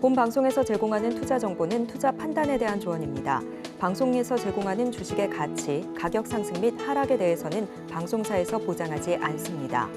본 방송에서 제공하는 투자 정보는 투자 판단에 대한 조언입니다. 방송에서 제공하는 주식의 가치, 가격 상승 및 하락에 대해서는 방송사에서 보장하지 않습니다.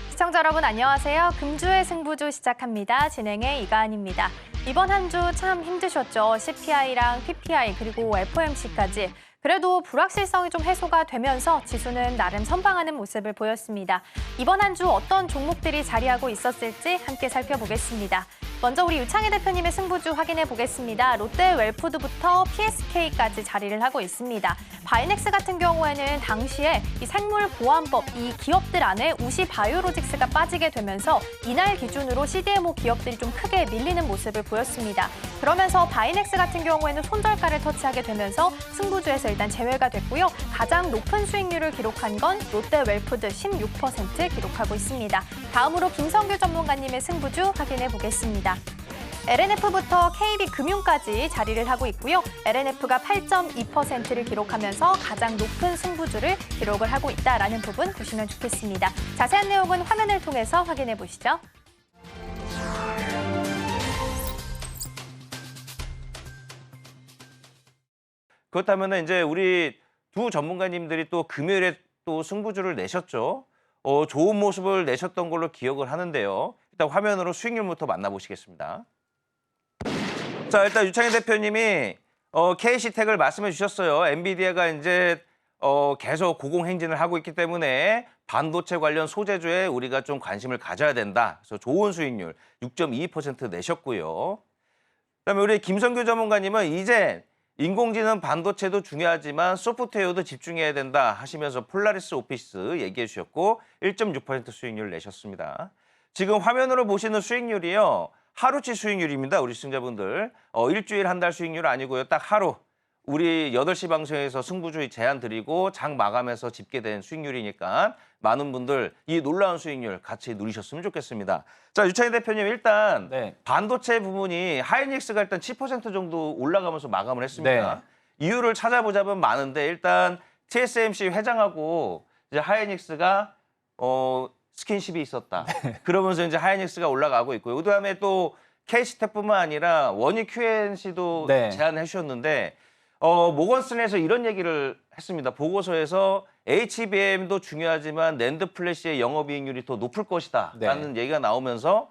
시청자 여러분 안녕하세요. 금주의 승부주 시작합니다. 진행의 이가은입니다. 이번 한 주 참 힘드셨죠. CPI랑 PPI 그리고 FOMC까지. 그래도 불확실성이 좀 해소가 되면서 지수는 나름 선방하는 모습을 보였습니다. 이번 한 주 어떤 종목들이 자리하고 있었을지 함께 살펴보겠습니다. 먼저 우리 유창희 대표님의 승부주 확인해 보겠습니다. 롯데 웰푸드부터 PSK까지 자리를 하고 있습니다. 바이넥스 같은 경우에는 당시에 이 생물보안법, 이 기업들 안에 우시 바이오로직스가 빠지게 되면서 이날 기준으로 CDMO 기업들이 좀 크게 밀리는 모습을 보였습니다. 그러면서 바이넥스 같은 경우에는 손절가를 터치하게 되면서 승부주에서 일단 제외가 됐고요. 가장 높은 수익률을 기록한 건 롯데 웰푸드 16% 기록하고 있습니다. 다음으로 김성규 전문가님의 승부주 확인해 보겠습니다. LNF부터 KB금융까지 자리를 하고 있고요. LNF가 8.2%를 기록하면서 가장 높은 승부주를 기록을 하고 있다는 부분 보시면 좋겠습니다. 자세한 내용은 화면을 통해서 확인해 보시죠. 그렇다면 이제 우리 두 전문가님들이 또 금요일에 또 승부주를 내셨죠. 좋은 모습을 내셨던 걸로 기억을 하는데요. 일단 화면으로 수익률부터 만나보시겠습니다. 자, 일단 유창희 대표님이 KC텍을 말씀해 주셨어요. 엔비디아가 이제 계속 고공행진을 하고 있기 때문에 반도체 관련 소재주에 우리가 좀 관심을 가져야 된다. 그래서 좋은 수익률 6.22% 내셨고요. 그다음에 우리 김성규 전문가님은 이제 인공지능 반도체도 중요하지만 소프트웨어도 집중해야 된다 하시면서 폴라리스 오피스 얘기해 주셨고 1.6% 수익률 내셨습니다. 지금 화면으로 보시는 수익률이요. 하루치 수익률입니다. 우리 시청자분들. 일주일 한 달 수익률 아니고요. 딱 하루. 우리 8시 방송에서 승부주의 제안 드리고 장 마감해서 집계된 수익률이니까 많은 분들 이 놀라운 수익률 같이 누리셨으면 좋겠습니다. 자, 유창희 대표님 일단 반도체 부분이 하이닉스가 일단 7% 정도 올라가면서 마감을 했습니다. 이유를 찾아보자면 많은데 일단 TSMC 회장하고 이제 하이닉스가 스킨십이 있었다. 그러면서 이제 하이닉스가 올라가고 있고요. 그다음에 또 KC텍뿐만 아니라 원익 QNC도 제안해 주셨는데 모건스탠리에서 이런 얘기를 했습니다. 보고서에서 HBM도 중요하지만 낸드 플래시의 영업이익률이 더 높을 것이다 라는 얘기가 나오면서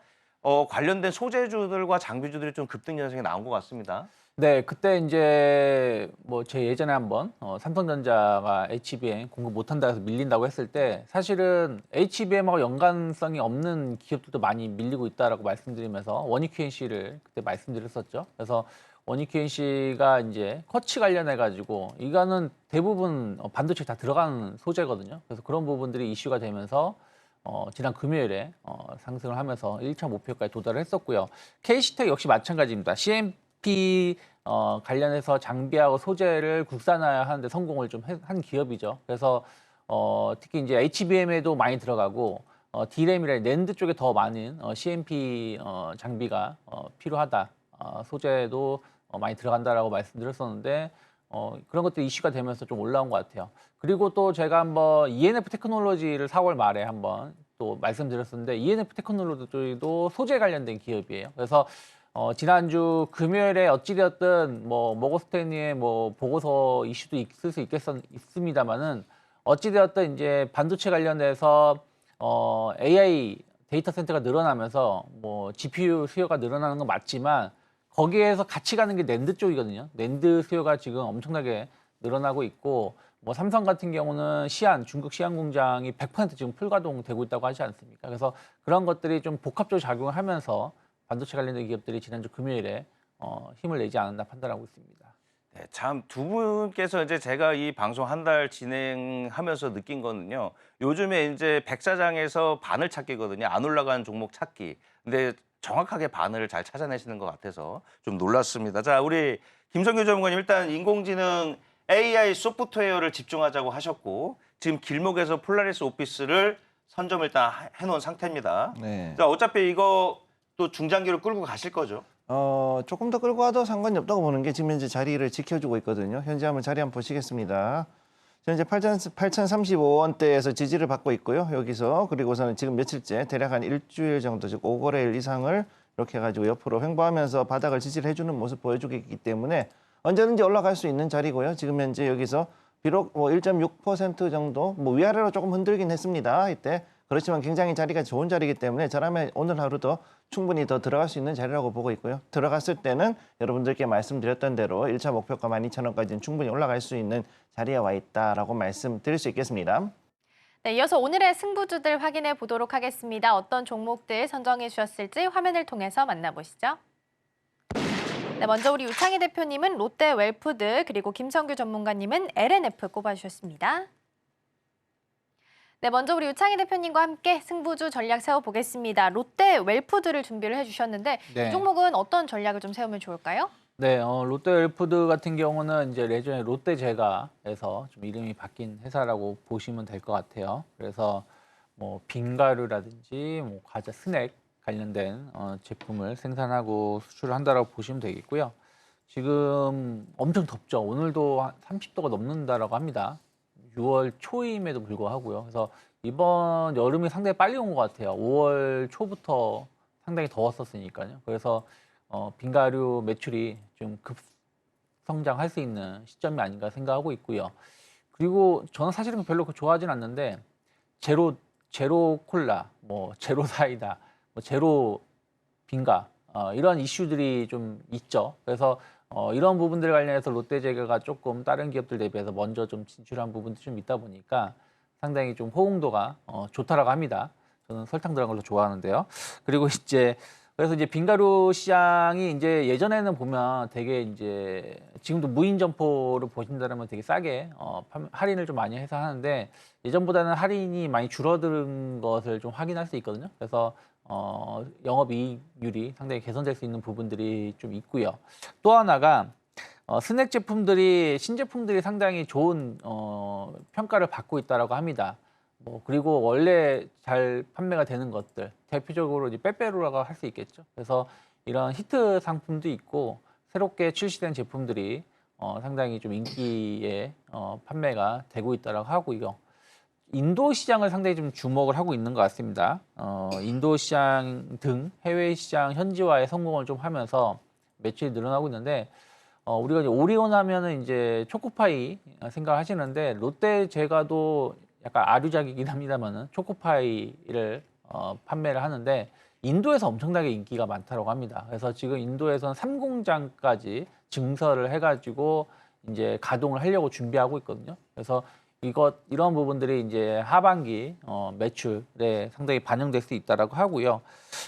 관련된 소재주들과 장비주들이 좀 급등 현상이 나온 것 같습니다. 네, 그때 이제 뭐 제 예전에 한번 삼성전자가 HBM 공급 못한다 해서 밀린다고 했을 때 사실은 HBM하고 연관성이 없는 기업들도 많이 밀리고 있다라고 말씀드리면서 원익 QNC를 그때 말씀드렸었죠. 그래서 원익 QNC가 이제 커치 관련해 가지고 이거는 대부분 반도체 다 들어가는 소재거든요. 그래서 그런 부분들이 이슈가 되면서 지난 금요일에 상승을 하면서 1차 목표까지 도달을 했었고요. KC텍 역시 마찬가지입니다. CMP 관련해서 장비하고 소재를 국산화하는데 성공을 좀 한 기업이죠. 그래서 특히 이제 HBM에도 많이 들어가고 D램이나 낸드 쪽에 더 많은 CMP 장비가 필요하다. 소재도 많이 들어간다라고 말씀드렸었는데 그런 것들이 이슈가 되면서 좀 올라온 것 같아요. 그리고 또 제가 한번 ENF 테크놀로지를 4월 말에 한번 또 말씀드렸었는데 ENF 테크놀로지도 소재 관련된 기업이에요. 그래서 지난주 금요일에 어찌되었든 뭐 모건스탠리의 뭐 보고서 이슈도 있을 수 있습니다만은 어찌되었든 이제 반도체 관련해서 AI 데이터 센터가 늘어나면서 뭐 GPU 수요가 늘어나는 건 맞지만 거기에서 같이 가는 게 낸드 쪽이거든요. 낸드 수요가 지금 엄청나게 늘어나고 있고 뭐 삼성 같은 경우는 중국 시안 공장이 100% 지금 풀가동되고 있다고 하지 않습니까? 그래서 그런 것들이 좀 복합적으로 작용을 하면서 반도체 관련된 기업들이 지난주 금요일에 힘을 내지 않았나 판단하고 있습니다. 네, 참 두 분께서 이제 제가 이 방송 한 달 진행하면서 느낀 거는요. 요즘에 이제 백사장에서 바늘 찾기거든요. 안 올라가는 종목 찾기. 근데 정확하게 바늘을 잘 찾아내시는 것 같아서 좀 놀랐습니다. 자, 우리 김성규 전문가님 일단 인공지능 AI 소프트웨어를 집중하자고 하셨고 지금 길목에서 폴라리스 오피스를 선점 일단 해놓은 상태입니다. 자, 어차피 이거 또 중장기로 끌고 가실 거죠? 조금 더 끌고 가도 상관이 없다고 보는 게 지금 현재 자리를 지켜주고 있거든요. 현재 한번 자리 한번 보시겠습니다. 현재 8,035원대에서 지지를 받고 있고요. 여기서 그리고서는 지금 며칠째 대략 한 일주일 정도 즉 5거래일 이상을 이렇게 해가지고 옆으로 횡보하면서 바닥을 지지를 해주는 모습 보여주고 있기 때문에 언제든지 올라갈 수 있는 자리고요. 지금 현재 여기서 비록 뭐 1.6% 정도 뭐 위아래로 조금 흔들긴 했습니다. 이때 그렇지만 굉장히 자리가 좋은 자리이기 때문에 저라면 오늘 하루도 충분히 더 들어갈 수 있는 자리라고 보고 있고요. 들어갔을 때는 여러분들께 말씀드렸던 대로 1차 목표가 12,000원까지는 충분히 올라갈 수 있는 자리에 와 있다라고 말씀드릴 수 있겠습니다. 네, 이어서 오늘의 승부주들 확인해 보도록 하겠습니다. 어떤 종목들 선정해 주셨을지 화면을 통해서 만나보시죠. 네, 먼저 우리 유창희 대표님은 롯데 웰푸드, 그리고 김성규 전문가님은 LNF 꼽아주셨습니다. 네, 먼저 우리 유창희 대표님과 함께 승부주 전략 세워보겠습니다. 롯데 웰푸드를 준비를 해주셨는데 네. 이 종목은 어떤 전략을 좀 세우면 좋을까요? 네, 롯데 웰푸드 같은 경우는 이제 예전에 롯데제과에서 좀 이름이 바뀐 회사라고 보시면 될 것 같아요. 그래서 뭐 빙가루라든지 뭐 과자 스낵 관련된 제품을 생산하고 수출을 한다라고 보시면 되겠고요. 지금 엄청 덥죠. 오늘도 한 30도가 넘는다라고 합니다. 6월 초임에도 불구하고요. 그래서 이번 여름이 상당히 빨리 온 것 같아요. 5월 초부터 상당히 더웠었으니까요. 그래서 빙가류 매출이 좀 급성장할 수 있는 시점이 아닌가 생각하고 있고요. 그리고 저는 사실은 별로 좋아하진 않는데 제로 콜라, 뭐 제로 사이다, 뭐 제로 빙가 이런 이슈들이 좀 있죠. 그래서 이런 부분들 관련해서 롯데제과가 조금 다른 기업들 대비해서 먼저 좀 진출한 부분도 좀 있다 보니까 상당히 좀 호응도가 좋다라고 합니다. 저는 설탕 들어간 걸로 좋아하는데요. 그리고 그래서 이제 빙가루 시장이 이제 예전에는 보면 되게 이제 지금도 무인 점포를 보신다면 되게 싸게 할인을 좀 많이 해서 하는데 예전보다는 할인이 많이 줄어든 것을 좀 확인할 수 있거든요. 그래서 영업이익률이 상당히 개선될 수 있는 부분들이 좀 있고요. 또 하나가 스낵 제품들이 신제품들이 상당히 좋은 평가를 받고 있다라고 합니다. 그리고 원래 잘 판매가 되는 것들 대표적으로 이제 빼빼로라고 할 수 있겠죠. 그래서 이런 히트 상품도 있고 새롭게 출시된 제품들이 상당히 좀 인기에 판매가 되고 있다라고 하고요. 인도 시장을 상당히 좀 주목을 하고 있는 것 같습니다. 인도 시장 등 해외 시장 현지화에 성공을 좀 하면서 매출이 늘어나고 있는데 우리가 이제 오리온 하면은 이제 초코파이 생각하시는데 롯데제과도 약간 아류작이긴 합니다만은 초코파이를 판매를 하는데 인도에서 엄청나게 인기가 많다고 합니다. 그래서 지금 인도에서는 3공장까지 증설을 해가지고 이제 가동을 하려고 준비하고 있거든요. 그래서 이런 부분들이 이제 하반기 매출에 상당히 반영될 수 있다라고 하고요.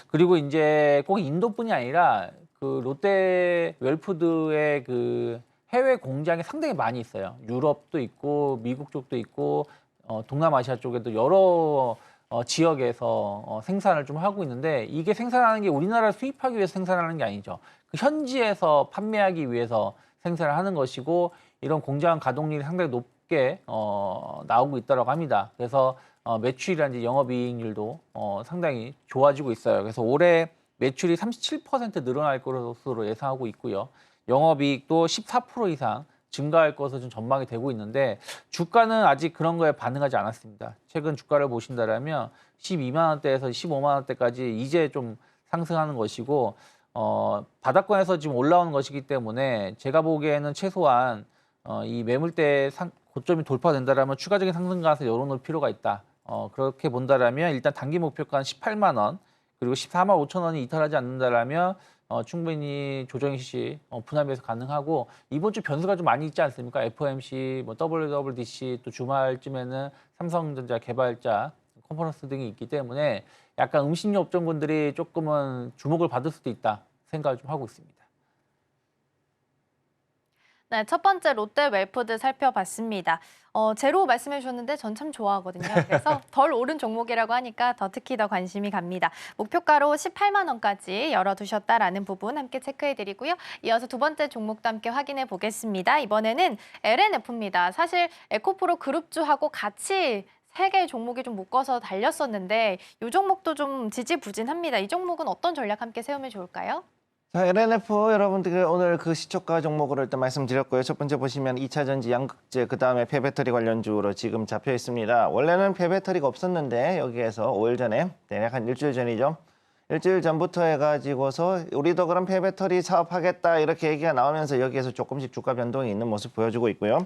그리고 이제 꼭 인도뿐이 아니라 그 롯데 웰푸드의 그 해외 공장이 상당히 많이 있어요. 유럽도 있고 미국 쪽도 있고 동남아시아 쪽에도 여러 지역에서 생산을 좀 하고 있는데 이게 생산하는 게 우리나라를 수입하기 위해서 생산하는 게 아니죠. 그 현지에서 판매하기 위해서 생산을 하는 것이고 이런 공장 가동률이 상당히 높게 나오고 있다고 합니다. 그래서 매출이라든지 영업이익률도 상당히 좋아지고 있어요. 그래서 올해 매출이 37% 늘어날 것으로 예상하고 있고요. 영업이익도 14% 이상 증가할 것으로 좀 전망이 되고 있는데 주가는 아직 그런 거에 반응하지 않았습니다. 최근 주가를 보신다면 12만 원대에서 15만 원대까지 이제 좀 상승하는 것이고 바닥권에서 지금 올라오는 것이기 때문에 제가 보기에는 최소한 이 매물대 고점이 돌파된다라면 추가적인 상승 가능성을 열어놓을 필요가 있다. 그렇게 본다라면 일단 단기 목표가는 18만 원 그리고 14만 5천 원이 이탈하지 않는다라면 충분히 조정이 시 분할매수 가능하고 이번 주 변수가 좀 많이 있지 않습니까? FOMC, 뭐 WWDC 또 주말쯤에는 삼성전자 개발자 컨퍼런스 등이 있기 때문에 약간 음식료 업종군들이 조금은 주목을 받을 수도 있다 생각을 좀 하고 있습니다. 네, 첫 번째 롯데 웰푸드 살펴봤습니다. 제로 말씀해 주셨는데 전 참 좋아하거든요. 그래서 덜 오른 종목이라고 하니까 특히 더 관심이 갑니다. 목표가로 18만 원까지 열어두셨다라는 부분 함께 체크해드리고요. 이어서 두 번째 종목도 함께 확인해 보겠습니다. 이번에는 LNF입니다. 사실 에코프로 그룹주하고 같이 세 개의 종목이 좀 묶어서 달렸었는데 이 종목도 좀 지지부진합니다. 이 종목은 어떤 전략 함께 세우면 좋을까요? 자, LNF 여러분들 오늘 그 시초가 종목으로 일단 말씀드렸고요. 첫 번째 보시면 2차 전지 양극재, 그다음에 폐배터리 관련주로 지금 잡혀 있습니다. 원래는 폐배터리가 없었는데 여기에서 5일 전에 대략 한 일주일 전이죠. 일주일 전부터 해가지고서 우리도 그럼 폐배터리 사업하겠다 이렇게 얘기가 나오면서 여기에서 조금씩 주가 변동이 있는 모습 보여주고 있고요.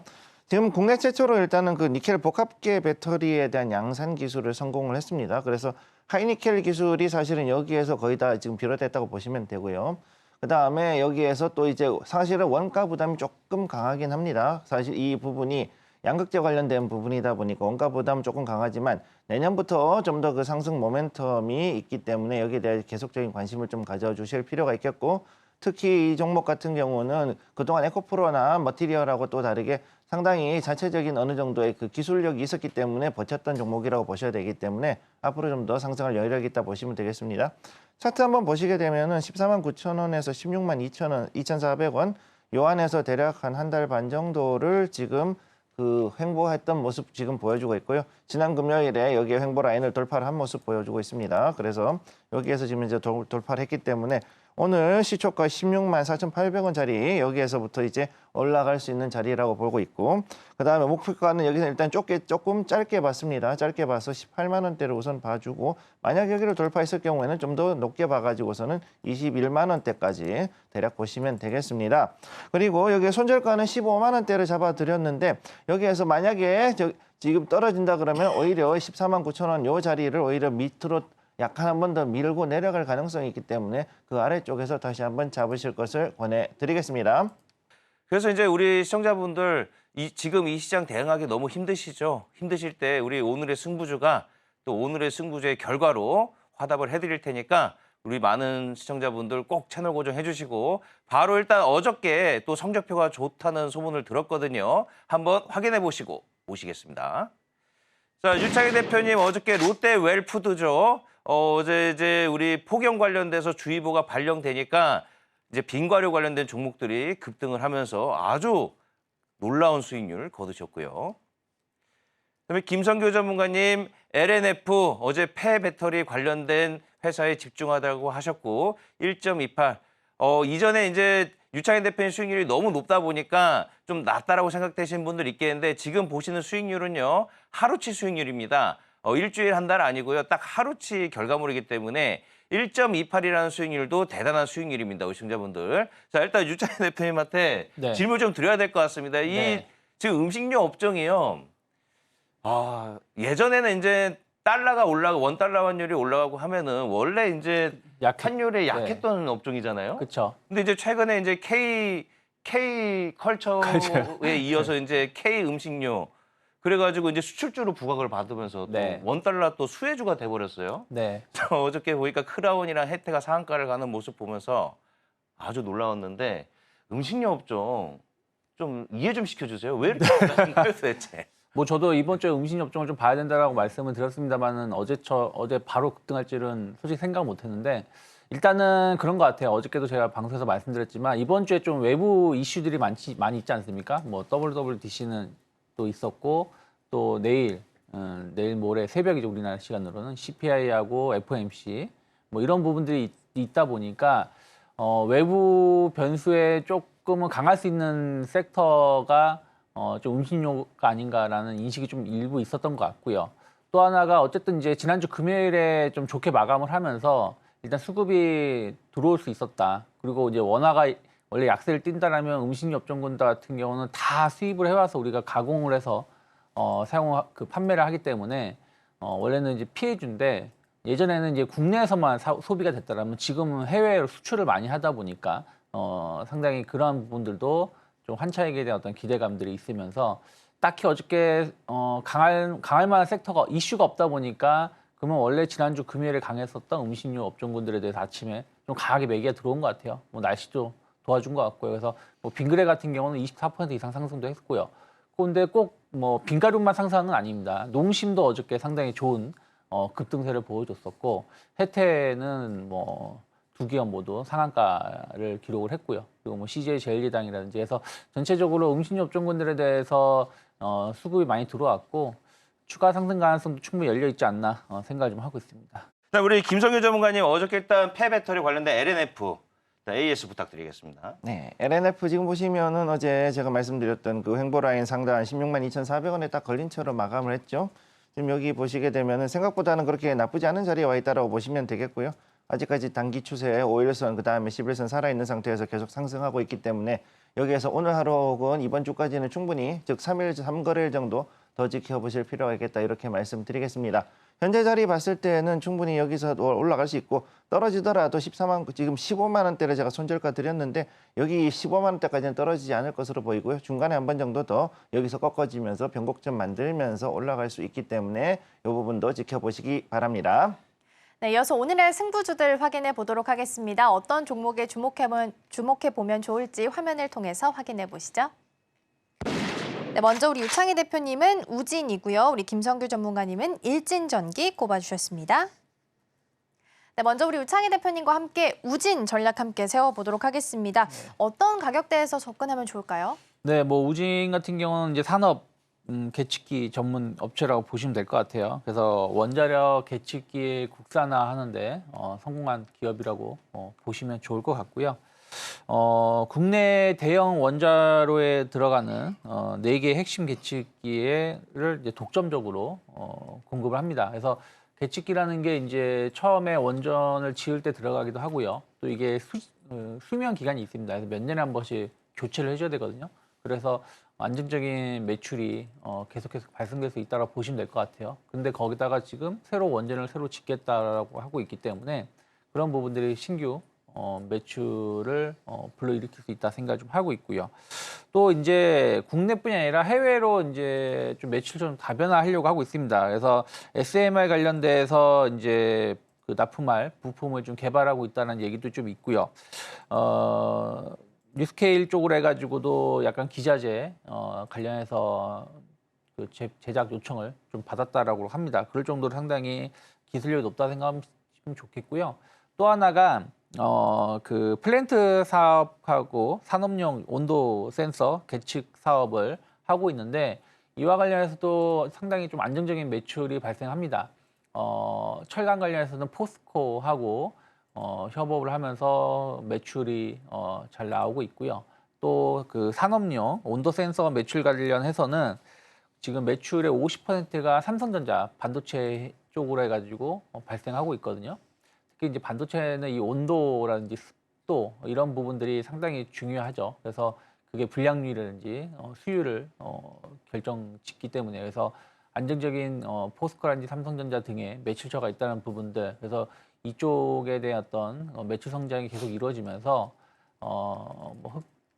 지금 국내 최초로 일단은 그 니켈 복합계 배터리에 대한 양산 기술을 성공을 했습니다. 그래서 하이니켈 기술이 사실은 여기에서 거의 다 지금 비롯됐다고 보시면 되고요. 그다음에 여기에서 또 이제 사실은 원가 부담이 조금 강하긴 합니다. 사실 이 부분이 양극재 관련된 부분이다 보니까 원가 부담 조금 강하지만 내년부터 좀 더 그 상승 모멘텀이 있기 때문에 여기에 대해 계속적인 관심을 좀 가져주실 필요가 있겠고, 특히 이 종목 같은 경우는 그동안 에코프로나 머티리얼하고 또 다르게 상당히 자체적인 어느 정도의 그 기술력이 있었기 때문에 버텼던 종목이라고 보셔야 되기 때문에 앞으로 좀 더 상승할 여력이 있다 보시면 되겠습니다. 차트 한번 보시게 되면은 14만 9천 원에서 16만 2천 원, 2,400원 요 안에서 대략 한 달 반 정도를 지금 그 횡보했던 모습 지금 보여주고 있고요. 지난 금요일에 여기에 횡보 라인을 돌파를 한 모습 보여주고 있습니다. 그래서 여기에서 지금 이제 돌파를 했기 때문에 오늘 시초가 16만 4,800원짜리 여기에서부터 이제 올라갈 수 있는 자리라고 보고 있고, 그다음에 목표가는 여기서 일단 조금 짧게 봤습니다. 짧게 봐서 18만 원대를 우선 봐주고, 만약 여기를 돌파했을 경우에는 좀 더 높게 봐가지고서는 21만 원대까지 대략 보시면 되겠습니다. 그리고 여기 손절가는 15만 원대를 잡아드렸는데 여기에서 만약에 지금 떨어진다 그러면 오히려 14만 9천 원 요 자리를 오히려 밑으로 약간 한 번 더 밀고 내려갈 가능성이 있기 때문에 그 아래쪽에서 다시 한번 잡으실 것을 권해드리겠습니다. 그래서 이제 우리 시청자분들 지금 이 시장 대응하기 너무 힘드시죠? 힘드실 때 우리 오늘의 승부주가 또 오늘의 승부주의 결과로 화답을 해드릴 테니까 우리 많은 시청자분들 꼭 채널 고정해 주시고, 바로 일단 어저께 또 성적표가 좋다는 소문을 들었거든요. 한번 확인해 보시고 오시겠습니다. 자, 유창희 대표님 어저께 롯데 웰푸드죠. 어제 이제 우리 폭염 관련돼서 주의보가 발령되니까 이제 빙과류 관련된 종목들이 급등을 하면서 아주 놀라운 수익률 거두셨고요. 그다음에 김성교 전문가님 LNF 어제 폐배터리 관련된 회사에 집중하다고 하셨고 1.28. 이전에 이제 유창희 대표님 수익률이 너무 높다 보니까 좀 낮다라고 생각되시는 분들 있겠는데 지금 보시는 수익률은요 하루치 수익률입니다. 일주일 한 달 아니고요. 딱 하루치 결과물이기 때문에 1.28이라는 수익률도 대단한 수익률입니다. 우리 시청자분들. 자, 일단 유창희 대표님한테 네. 질문 좀 드려야 될 것 같습니다. 네. 지금 음식료 업종이요. 예전에는 이제 달러가 원달러 환율이 올라가고 하면은 원래 이제 환율에 약했던 업종이잖아요. 그렇죠. 근데 이제 최근에 이제 K 컬처에 이어서 이제 K 음식료 그래가지고 이제 수출주로 부각을 받으면서 또 네. 원달러 또 수혜주가 돼버렸어요. 네. 어저께 보니까 크라운이랑 혜태가 상한가를 가는 모습 보면서 아주 놀라웠는데 음식료 업종 좀 이해 좀 시켜주세요. 왜 이렇게 올라간가요 도대체? 뭐 저도 이번 주에 음식 업종을 좀 봐야 된다라고 말씀을 드렸습니다만은 어제 바로 급등할 줄은 솔직히 생각 못했는데 일단은 그런 것 같아요. 어저께도 제가 방송에서 말씀드렸지만 이번 주에 좀 외부 이슈들이 많이 있지 않습니까? 뭐 WWDC는 또 있었고 또 내일 모레 새벽이죠 우리나라 시간으로는 CPI하고 FOMC 뭐 이런 부분들이 있다 보니까 외부 변수에 조금은 강할 수 있는 섹터가 좀 음식료가 아닌가라는 인식이 좀 일부 있었던 것 같고요. 또 하나가 어쨌든 이제 지난주 금요일에 좀 좋게 마감을 하면서 일단 수급이 들어올 수 있었다. 그리고 이제 원화가 원래 약세를 띈다라면 음식료 업종군 같은 경우는 다 수입을 해와서 우리가 가공을 해서 판매를 하기 때문에 원래는 이제 피해주인데 예전에는 이제 국내에서만 소비가 됐다라면 지금은 해외로 수출을 많이 하다 보니까 상당히 그러한 부분들도 좀 환차익에 대한 어떤 기대감들이 있으면서 딱히 어저께 강할 만한 섹터가 이슈가 없다 보니까 그러면 원래 지난주 금요일에 강했었던 음식료 업종군들에 대해서 아침에 좀 강하게 매기가 들어온 것 같아요. 뭐 날씨도 도와준 것 같고요. 그래서 뭐 빙그레 같은 경우는 24% 이상 상승도 했고요. 그런데 꼭 뭐 빙가류만 상승은 아닙니다. 농심도 어저께 상당히 좋은 급등세를 보여줬었고 혜태는 뭐 두 기업 모두 상한가를 기록을 했고요. 그리고 뭐 CJ 제일리당이라든지 해서 전체적으로 음식료 업종군들에 대해서 수급이 많이 들어왔고 추가 상승 가능성도 충분히 열려 있지 않나 생각을 좀 하고 있습니다. 자, 우리 김성규 전문가님 어저께 일단 폐배터리 관련된 LNF AS 부탁드리겠습니다. 네, LNF 지금 보시면은 어제 제가 말씀드렸던 그 횡보라인 상단 16만 2,400원에 딱 걸린 채로 마감을 했죠. 지금 여기 보시게 되면은 생각보다는 그렇게 나쁘지 않은 자리에 와 있다라고 보시면 되겠고요. 아직까지 단기 추세 5일선 그다음에 11선 살아있는 상태에서 계속 상승하고 있기 때문에 여기에서 오늘 하루 혹은 이번 주까지는 충분히 즉 3일 3거래일 정도 더 지켜보실 필요가 있겠다 이렇게 말씀드리겠습니다. 현재 자리 봤을 때는 충분히 여기서 올라갈 수 있고 떨어지더라도 14만 지금 15만 원대를 제가 손절가 드렸는데 여기 15만 원대까지는 떨어지지 않을 것으로 보이고요. 중간에 한 번 정도 더 여기서 꺾어지면서 변곡점 만들면서 올라갈 수 있기 때문에 이 부분도 지켜보시기 바랍니다. 네, 이어서 오늘의 승부주들 확인해 보도록 하겠습니다. 어떤 종목에 주목해 보면 좋을지 화면을 통해서 확인해 보시죠. 네, 먼저 우리 유창희 대표님은 우진이고요. 우리 김성규 전문가님은 일진전기 꼽아주셨습니다. 네, 먼저 우리 유창희 대표님과 함께 우진 전략 함께 세워보도록 하겠습니다. 어떤 가격대에서 접근하면 좋을까요? 네, 뭐 우진 같은 경우는 이제 산업 계측기 전문 업체라고 보시면 될 것 같아요. 그래서 원자력 계측기 국산화하는데 성공한 기업이라고 보시면 좋을 것 같고요. 국내 대형 원자로에 들어가는 4개의 핵심 계측기를 이제 독점적으로 공급을 합니다. 그래서 계측기라는 게 이제 처음에 원전을 지을 때 들어가기도 하고요. 또 이게 수명 기간이 있습니다. 그래서 몇 년에 한 번씩 교체를 해줘야 되거든요. 그래서 안정적인 매출이 계속해서 발생될 수 있다고 보시면 될 것 같아요. 근데 거기다가 지금 원전을 새로 짓겠다라고 하고 있기 때문에 그런 부분들이 신규 매출을 불러일으킬 수 있다 생각 좀 하고 있고요. 또 이제 국내뿐이 아니라 해외로 이제 좀 매출 좀 다변화하려고 하고 있습니다. 그래서 SMR 관련돼서 이제 그 납품할 부품을 좀 개발하고 있다는 얘기도 좀 있고요. 뉴스케일 쪽으로 해가지고도 약간 기자재 관련해서 그 제작 요청을 좀 받았다라고 합니다. 그럴 정도로 상당히 기술력이 높다 생각하면 좋겠고요. 또 하나가 그 플랜트 사업하고 산업용 온도 센서 계측 사업을 하고 있는데 이와 관련해서도 상당히 좀 안정적인 매출이 발생합니다. 철강 관련해서는 포스코하고 협업을 하면서 매출이 잘 나오고 있고요. 또 그 산업용 온도 센서 매출 관련해서는 지금 매출의 50%가 삼성전자 반도체 쪽으로 해가지고 발생하고 있거든요. 특히 이제 반도체는 이 온도라든지 습도 이런 부분들이 상당히 중요하죠. 그래서 그게 불량률이라든지 수율을 결정짓기 때문에 그래서 안정적인 포스코라든지 삼성전자 등의 매출처가 있다는 부분들 그래서 이쪽에 대한 어떤 매출 성장이 계속 이루어지면서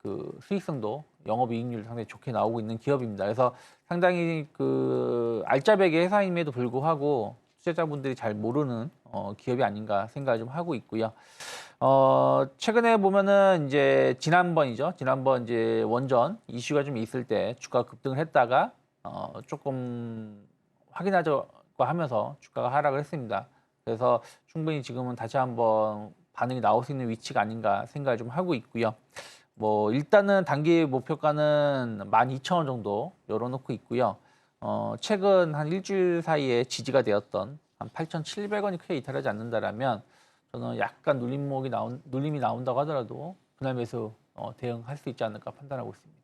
그 수익성도 영업이익률 상당히 좋게 나오고 있는 기업입니다. 그래서 상당히 그 알짜배기 회사임에도 불구하고 투자자분들이 잘 모르는 기업이 아닌가 생각을 좀 하고 있고요. 최근에 보면은 이제 지난번 이제 원전 이슈가 좀 있을 때 주가 급등을 했다가 조금 확인하자고 하면서 주가가 하락을 했습니다. 그래서 충분히 지금은 다시 한번 반응이 나올 수 있는 위치가 아닌가 생각을 좀 하고 있고요. 뭐 일단은 단기 목표가는 12,000원 정도 열어놓고 있고요. 최근 한 일주일 사이에 지지가 되었던 한 8,700원이 크게 이탈하지 않는다라면 저는 약간 눌림이 나온다고 하더라도 그날 매수 대응할 수 있지 않을까 판단하고 있습니다.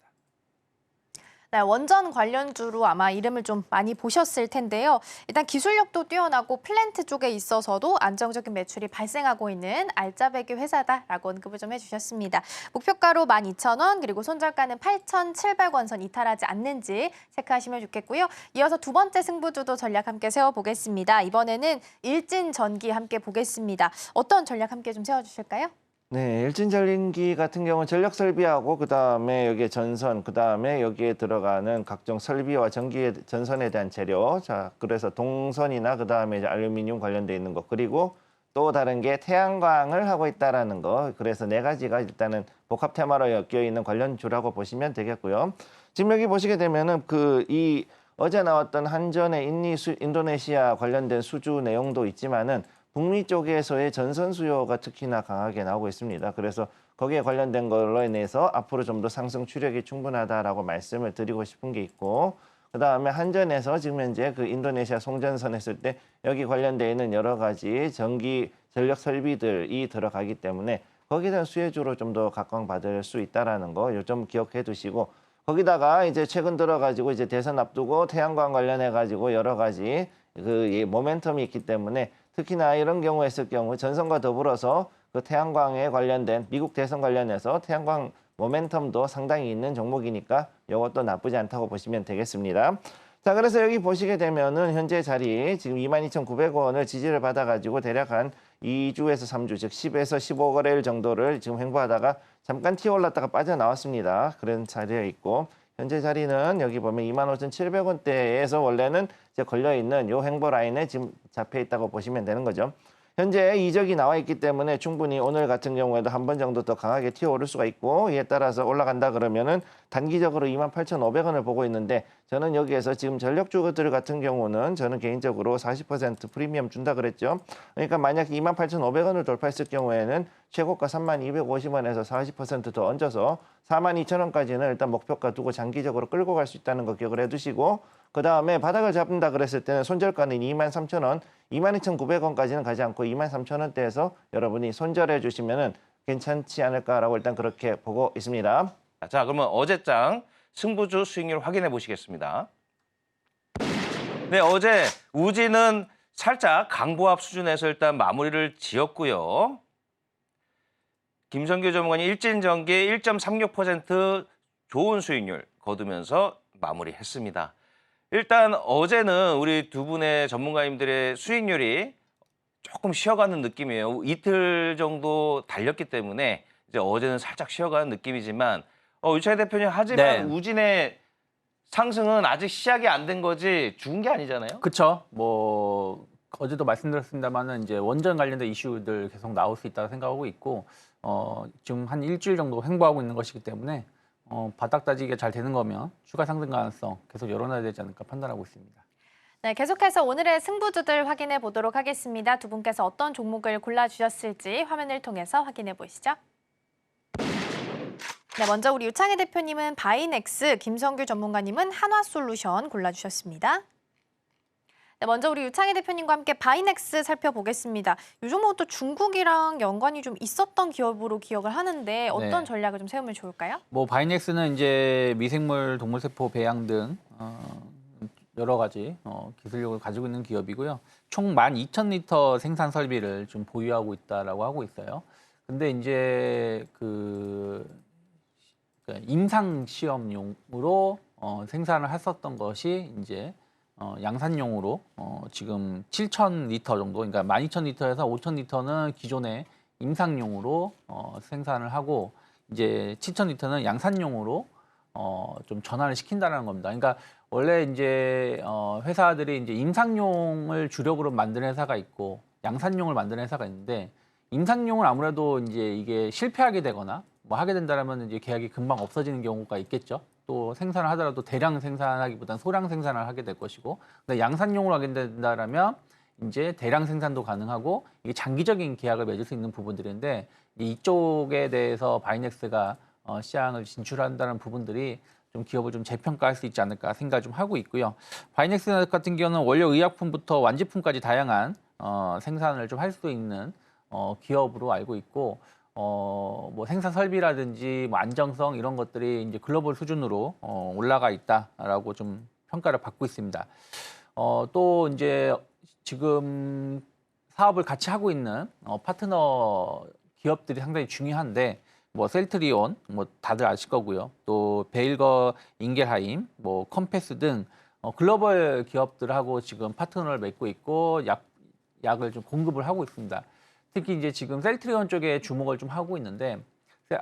네, 원전 관련주로 아마 이름을 좀 많이 보셨을 텐데요. 일단 기술력도 뛰어나고 플랜트 쪽에 있어서도 안정적인 매출이 발생하고 있는 알짜배기 회사다라고 언급을 좀 해주셨습니다. 목표가로 12,000원 그리고 손절가는 8,700원 선 이탈하지 않는지 체크하시면 좋겠고요. 이어서 두 번째 승부주도 전략 함께 세워보겠습니다. 이번에는 일진전기 함께 보겠습니다. 어떤 전략 함께 좀 세워주실까요? 네, 일진전기 같은 경우는 전력 설비하고 그다음에 여기에 전선, 그다음에 여기에 들어가는 각종 설비와 전기의 전선에 대한 재료. 자, 그래서 동선이나 그다음에 이제 알루미늄 관련돼 있는 거. 그리고 또 다른 게 태양광을 하고 있다라는 거. 그래서 네 가지가 일단은 복합 테마로 엮여 있는 관련주라고 보시면 되겠고요. 지금 여기 보시게 되면은 이 어제 나왔던 한전의 인도네시아 관련된 수주 내용도 있지만은 북미 쪽에서의 전선 수요가 특히나 강하게 나오고 있습니다. 그래서 거기에 관련된 걸로 인해서 앞으로 좀 더 상승 추력이 충분하다라고 말씀을 드리고 싶은 게 있고 그다음에 한전에서 지금 현재 그 인도네시아 송전선 했을 때 여기 관련되어 있는 여러 가지 전기 전력 설비들이 들어가기 때문에 거기에 대한 수혜주로 좀 더 각광받을 수 있다라는 거 좀 기억해 두시고 거기다가 이제 최근 들어가지고 이제 대선 앞두고 태양광 관련해 가지고 여러 가지 그 모멘텀이 있기 때문에 특히나 이런 경우 했을 경우 전선과 더불어서 그 태양광에 관련된 미국 대선 관련해서 태양광 모멘텀도 상당히 있는 종목이니까 이것도 나쁘지 않다고 보시면 되겠습니다. 자, 그래서 여기 보시게 되면은 현재 자리 지금 22,900원을 지지를 받아가지고 대략 한 2주에서 3주, 즉 10에서 15거래일 정도를 지금 횡보하다가 잠깐 튀어 올랐다가 빠져나왔습니다. 그런 자리에 있고 현재 자리는 여기 보면 25,700원대에서 원래는 이제 걸려있는 요 횡보 라인에 지금 잡혀 있다고 보시면 되는 거죠. 현재 이적이 나와 있기 때문에 충분히 오늘 같은 경우에도 한 번 정도 더 강하게 튀어오를 수가 있고 이에 따라서 올라간다 그러면은 단기적으로 28,500원을 보고 있는데 저는 여기에서 지금 전력주들 같은 경우는 저는 개인적으로 40% 프리미엄 준다 그랬죠. 그러니까 만약 28,500원을 돌파했을 경우에는 최고가 3250원에서 40% 더 얹어서 42,000원까지는 일단 목표가 두고 장기적으로 끌고 갈 수 있다는 거 기억을 해두시고 그 다음에 바닥을 잡는다 그랬을 때는 손절가는 23,000원, 22,900원까지는 가지 않고 23,000원대에서 여러분이 손절해 주시면은 괜찮지 않을까라고 일단 그렇게 보고 있습니다. 자, 그러면 어제장 승부주 수익률 확인해 보시겠습니다. 네, 어제 우지는 살짝 강보합 수준에서 일단 마무리를 지었고요. 김성규 전문가님 일진전기 1.36% 좋은 수익률 거두면서 마무리했습니다. 일단 어제는 우리 두 분의 전문가님들의 수익률이 조금 쉬어가는 느낌이에요. 이틀 정도 달렸기 때문에 이제 어제는 살짝 쉬어가는 느낌이지만 유차희 대표님 하지만 네. 우진의 상승은 아직 시작이 안 된 거지 죽은 게 아니잖아요. 그렇죠. 뭐 어제도 말씀드렸습니다만은 이제 원전 관련된 이슈들 계속 나올 수 있다고 생각하고 있고 지금 한 일주일 정도 횡보하고 있는 것이기 때문에 바닥 다지기가 잘 되는 거면 추가 상승 가능성 계속 열어놔야 되지 않을까 판단하고 있습니다. 네, 계속해서 오늘의 승부주들 확인해 보도록 하겠습니다. 두 분께서 어떤 종목을 골라주셨을지 화면을 통해서 확인해 보시죠. 네, 먼저 우리 유창희 대표님은 바이넥스, 김성규 전문가님은 한화솔루션 골라주셨습니다. 네, 먼저 우리 유창희 대표님과 함께 바이넥스 살펴보겠습니다. 이 종목도 중국이랑 연관이 좀 있었던 기업으로 기억을 하는데 어떤 네. 전략을 좀 세우면 좋을까요? 뭐 바이넥스는 이제 미생물 동물세포 배양 등 여러 가지 기술력을 가지고 있는 기업이고요. 총 12,000리터 생산 설비를 좀 보유하고 있다라고 하고 있어요. 근데 이제 임상 시험용으로 생산을 했었던 것이 이제 양산용으로 지금 7,000리터 정도, 그러니까 12,000리터에서 5,000리터는 기존의 임상용으로 생산을 하고 이제 7,000리터는 양산용으로 좀 전환을 시킨다는 겁니다. 그러니까 원래 이제 회사들이 이제 임상용을 주력으로 만드는 회사가 있고 양산용을 만드는 회사가 있는데 임상용은 아무래도 이제 이게 실패하게 되거나 뭐 하게 된다면 이제 계약이 금방 없어지는 경우가 있겠죠. 또 생산을 하더라도 대량 생산하기보다는 소량 생산을 하게 될 것이고, 근데 양산용으로 하게 된다면 이제 대량 생산도 가능하고 이게 장기적인 계약을 맺을 수 있는 부분들인데 이쪽에 대해서 바이넥스가 시장을 진출한다는 부분들이 좀 기업을 좀 재평가할 수 있지 않을까 생각을 좀 하고 있고요. 바이넥스 같은 경우는 원료 의약품부터 완제품까지 다양한 생산을 좀 할 수 있는 기업으로 알고 있고, 뭐 생산 설비라든지 뭐 안정성 이런 것들이 이제 글로벌 수준으로 올라가 있다라고 좀 평가를 받고 있습니다. 또 이제 지금 사업을 같이 하고 있는 파트너 기업들이 상당히 중요한데 뭐 셀트리온 뭐 다들 아실 거고요. 또 베일거 인겔하임, 뭐 컴패스 등 글로벌 기업들하고 지금 파트너를 맺고 있고 약을 좀 공급을 하고 있습니다. 특히 이제 지금 셀트리온 쪽에 주목을 좀 하고 있는데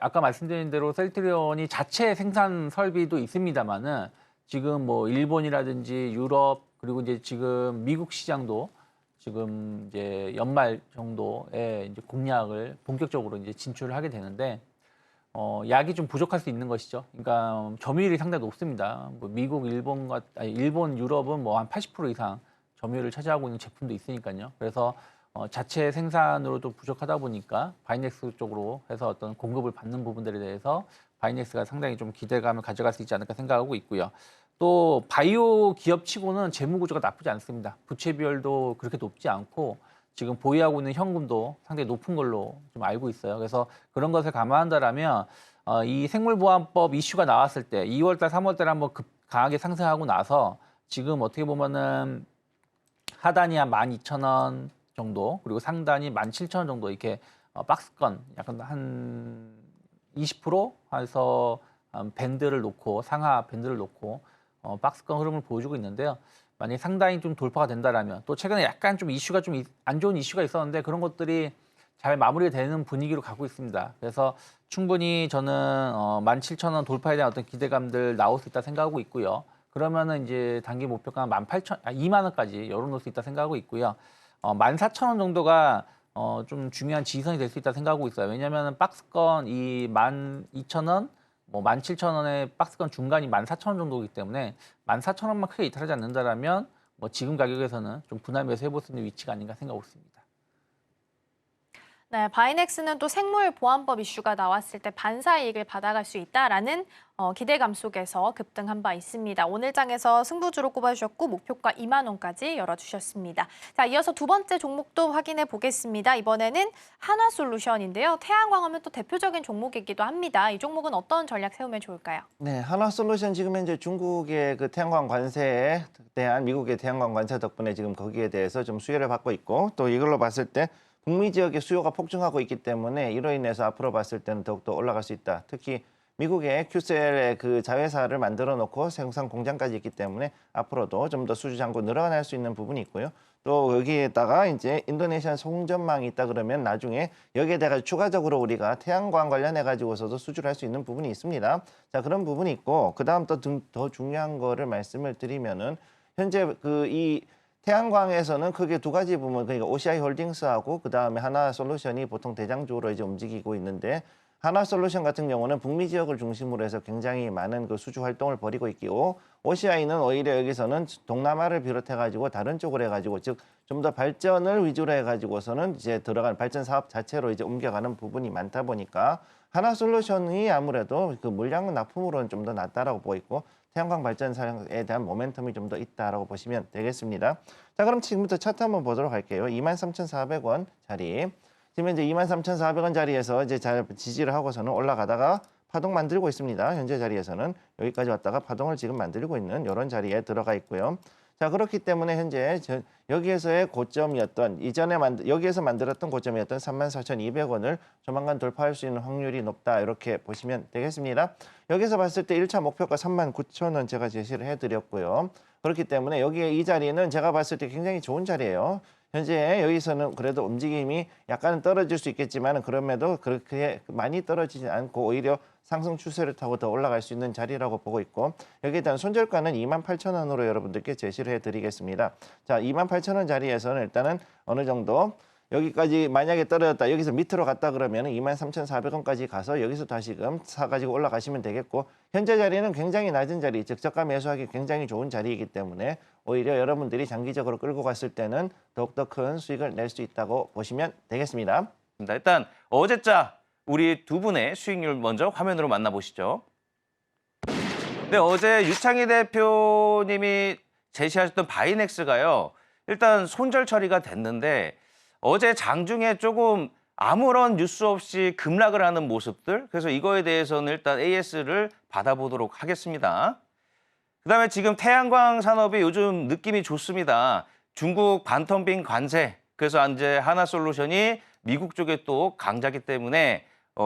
아까 말씀드린 대로 셀트리온이 자체 생산 설비도 있습니다만은 지금 뭐 일본이라든지 유럽 그리고 이제 지금 미국 시장도 지금 이제 연말 정도에 이제 공략을 본격적으로 이제 진출을 하게 되는데 약이 좀 부족할 수 있는 것이죠. 그러니까 점유율이 상당히 높습니다. 뭐 미국, 일본, 유럽은 뭐 한 80% 이상 점유율을 차지하고 있는 제품도 있으니까요. 그래서 자체 생산으로도 부족하다 보니까 바이넥스 쪽으로 해서 어떤 공급을 받는 부분들에 대해서 바이넥스가 상당히 좀 기대감을 가져갈 수 있지 않을까 생각하고 있고요. 또 바이오 기업치고는 재무 구조가 나쁘지 않습니다. 부채 비율도 그렇게 높지 않고 지금 보유하고 있는 현금도 상당히 높은 걸로 좀 알고 있어요. 그래서 그런 것을 감안한다라면 이 생물보안법 이슈가 나왔을 때 2월달, 3월달에 한번 강하게 상승하고 나서 지금 어떻게 보면은 하단이 한 12,000원 정도, 그리고 상단이 17,000원 정도 이렇게 박스권 약간 한 20% 해서 밴드를 놓고 상하 밴드를 놓고 박스권 흐름을 보여주고 있는데요. 만약에 상당히 좀 돌파가 된다라면 또 최근에 약간 좀 이슈가 좀 안 좋은 이슈가 있었는데 그런 것들이 잘 마무리가 되는 분위기로 가고 있습니다. 그래서 충분히 저는 17,000원 돌파에 대한 어떤 기대감들 나올 수 있다 생각하고 있고요. 그러면은 이제 단기 목표가 2만 원까지 열어놓을 수 있다 생각하고 있고요. 14,000원 정도가 좀 중요한 지지선이 될 수 있다 생각하고 있어요. 왜냐하면 박스권 이 12,000원, 뭐 17,000원의 박스권 중간이 14,000원 정도이기 때문에 14,000원만 크게 이탈하지 않는다라면 뭐 지금 가격에서는 좀 분할 매수해볼 수 있는 위치가 아닌가 생각하고 있습니다. 네, 바이넥스는 또 생물보안법 이슈가 나왔을 때 반사 이익을 받아갈 수 있다라는 기대감 속에서 급등한 바 있습니다. 오늘 장에서 승부주로 꼽아주셨고 목표가 2만 원까지 열어주셨습니다. 자, 이어서 두 번째 종목도 확인해 보겠습니다. 이번에는 한화솔루션인데요. 태양광하면 또 대표적인 종목이기도 합니다. 이 종목은 어떤 전략 세우면 좋을까요? 네, 한화솔루션 지금 현재 중국의 그 태양광 관세에 대한 미국의 태양광 관세 덕분에 지금 거기에 대해서 좀 수혜를 받고 있고 또 이걸로 봤을 때 북미 지역의 수요가 폭증하고 있기 때문에 이로 인해서 앞으로 봤을 때는 더욱더 올라갈 수 있다. 특히 미국의 큐셀의 그 자회사를 만들어 놓고 생산 공장까지 있기 때문에 앞으로도 좀 더 수주 잔고 늘어날 수 있는 부분이 있고요. 또 여기에다가 이제 인도네시아 송전망이 있다 그러면 나중에 여기에 대해 추가적으로 우리가 태양광 관련해 가지고서도 수주를 할 수 있는 부분이 있습니다. 자, 그런 부분이 있고 그다음 또 더 중요한 거를 말씀을 드리면은 현재 이 태양광에서는 크게 두 가지 부분, 그러니까 OCI 홀딩스하고 그다음에 하나솔루션이 보통 대장주로 이제 움직이고 있는데 하나솔루션 같은 경우는 북미 지역을 중심으로 해서 굉장히 많은 그 수주 활동을 벌이고 있고 OCI는 오히려 여기서는 동남아를 비롯해 가지고 다른 쪽으로 해 가지고 즉 좀 더 발전을 위주로 해 가지고서는 이제 들어간 발전 사업 자체로 이제 옮겨가는 부분이 많다 보니까 하나솔루션이 아무래도 그 물량 납품으로는 좀 더 낫다라고 보고 있고 태양광 발전사에 대한 모멘텀이 좀 더 있다라고 보시면 되겠습니다. 자, 그럼 지금부터 차트 한번 보도록 할게요. 23,400원 자리. 지금 이제 23,400원 자리에서 이제 잘 지지를 하고서는 올라가다가 파동 만들고 있습니다. 현재 자리에서는 여기까지 왔다가 파동을 지금 만들고 있는 이런 자리에 들어가 있고요. 자, 그렇기 때문에 현재 여기에서의 고점이었던 여기에서 만들었던 고점이었던 34,200원을 조만간 돌파할 수 있는 확률이 높다 이렇게 보시면 되겠습니다. 여기서 봤을 때 1차 목표가 39,000원 제가 제시를 해드렸고요. 그렇기 때문에 여기에 이 자리는 제가 봤을 때 굉장히 좋은 자리예요. 현재 여기서는 그래도 움직임이 약간은 떨어질 수 있겠지만 그럼에도 그렇게 많이 떨어지지 않고 오히려 상승 추세를 타고 더 올라갈 수 있는 자리라고 보고 있고 여기에 대한 손절가는 28,000원으로 여러분들께 제시를 해드리겠습니다. 자, 28,000원 자리에서는 일단은 어느 정도 여기까지 만약에 떨어졌다 여기서 밑으로 갔다 그러면 23,400원까지 가서 여기서 다시금 사가지고 올라가시면 되겠고 현재 자리는 굉장히 낮은 자리, 즉 저가 매수하기 굉장히 좋은 자리이기 때문에 오히려 여러분들이 장기적으로 끌고 갔을 때는 더욱더 큰 수익을 낼 수 있다고 보시면 되겠습니다. 일단 어제자 우리 두 분의 수익률 먼저 화면으로 만나보시죠. 네, 어제 유창희 대표님이 제시하셨던 바이넥스가요. 일단 손절 처리가 됐는데 어제 장중에 조금 아무런 뉴스 없이 급락을 하는 모습들. 그래서 이거에 대해서는 일단 AS를 받아보도록 하겠습니다. 그다음에 지금 태양광 산업이 요즘 느낌이 좋습니다. 중국 반텀빙 관세. 그래서 이제 하나솔루션이 미국 쪽에 또 강자기 때문에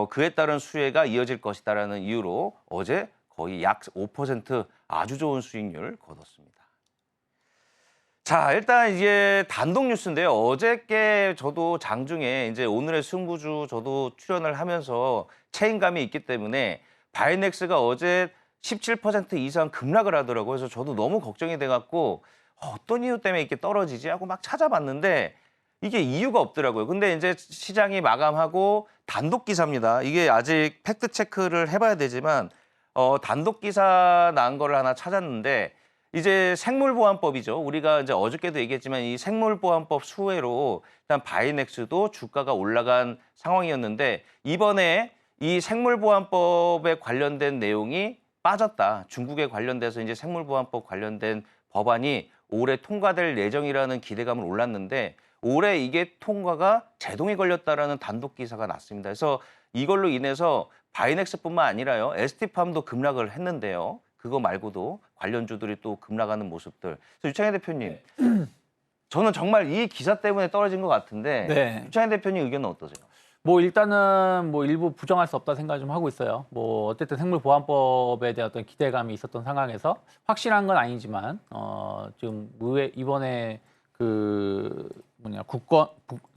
그에 따른 수혜가 이어질 것이다라는 이유로 어제 거의 약 5% 아주 좋은 수익률 거뒀습니다. 자, 일단 이제 단독 뉴스인데요. 어저께 저도 장중에 이제 오늘의 승부주 저도 출연을 하면서 체인감이 있기 때문에 바이넥스가 어제 17% 이상 급락을 하더라고요. 그래서 저도 너무 걱정이 돼갖고 어떤 이유 때문에 이렇게 떨어지지 하고 막 찾아봤는데 이게 이유가 없더라고요. 근데 이제 시장이 마감하고 단독 기사입니다. 이게 아직 팩트 체크를 해봐야 되지만 단독 기사 난 거를 하나 찾았는데 이제 생물보안법이죠. 우리가 이제 어저께도 얘기했지만 이 생물보안법 수혜로 일단 바이넥스도 주가가 올라간 상황이었는데 이번에 이 생물보안법에 관련된 내용이 빠졌다. 중국에 관련돼서 이제 생물보안법 관련된 법안이 올해 통과될 예정이라는 기대감은 올랐는데 올해 이게 통과가 제동이 걸렸다라는 단독 기사가 났습니다. 그래서 이걸로 인해서 바이넥스뿐만 아니라요. ST팜도 급락을 했는데요. 그거 말고도 관련주들이 또 급락하는 모습들. 그래서 유창현 대표님, 저는 정말 이 기사 때문에 떨어진 것 같은데 네. 유창현 대표님 의견은 어떠세요? 뭐 일단은 뭐 일부 부정할 수 없다 생각 좀 하고 있어요. 뭐 어쨌든 생물보안법에 대한 어떤 기대감이 있었던 상황에서 확실한 건 아니지만 지금 의회 이번에 그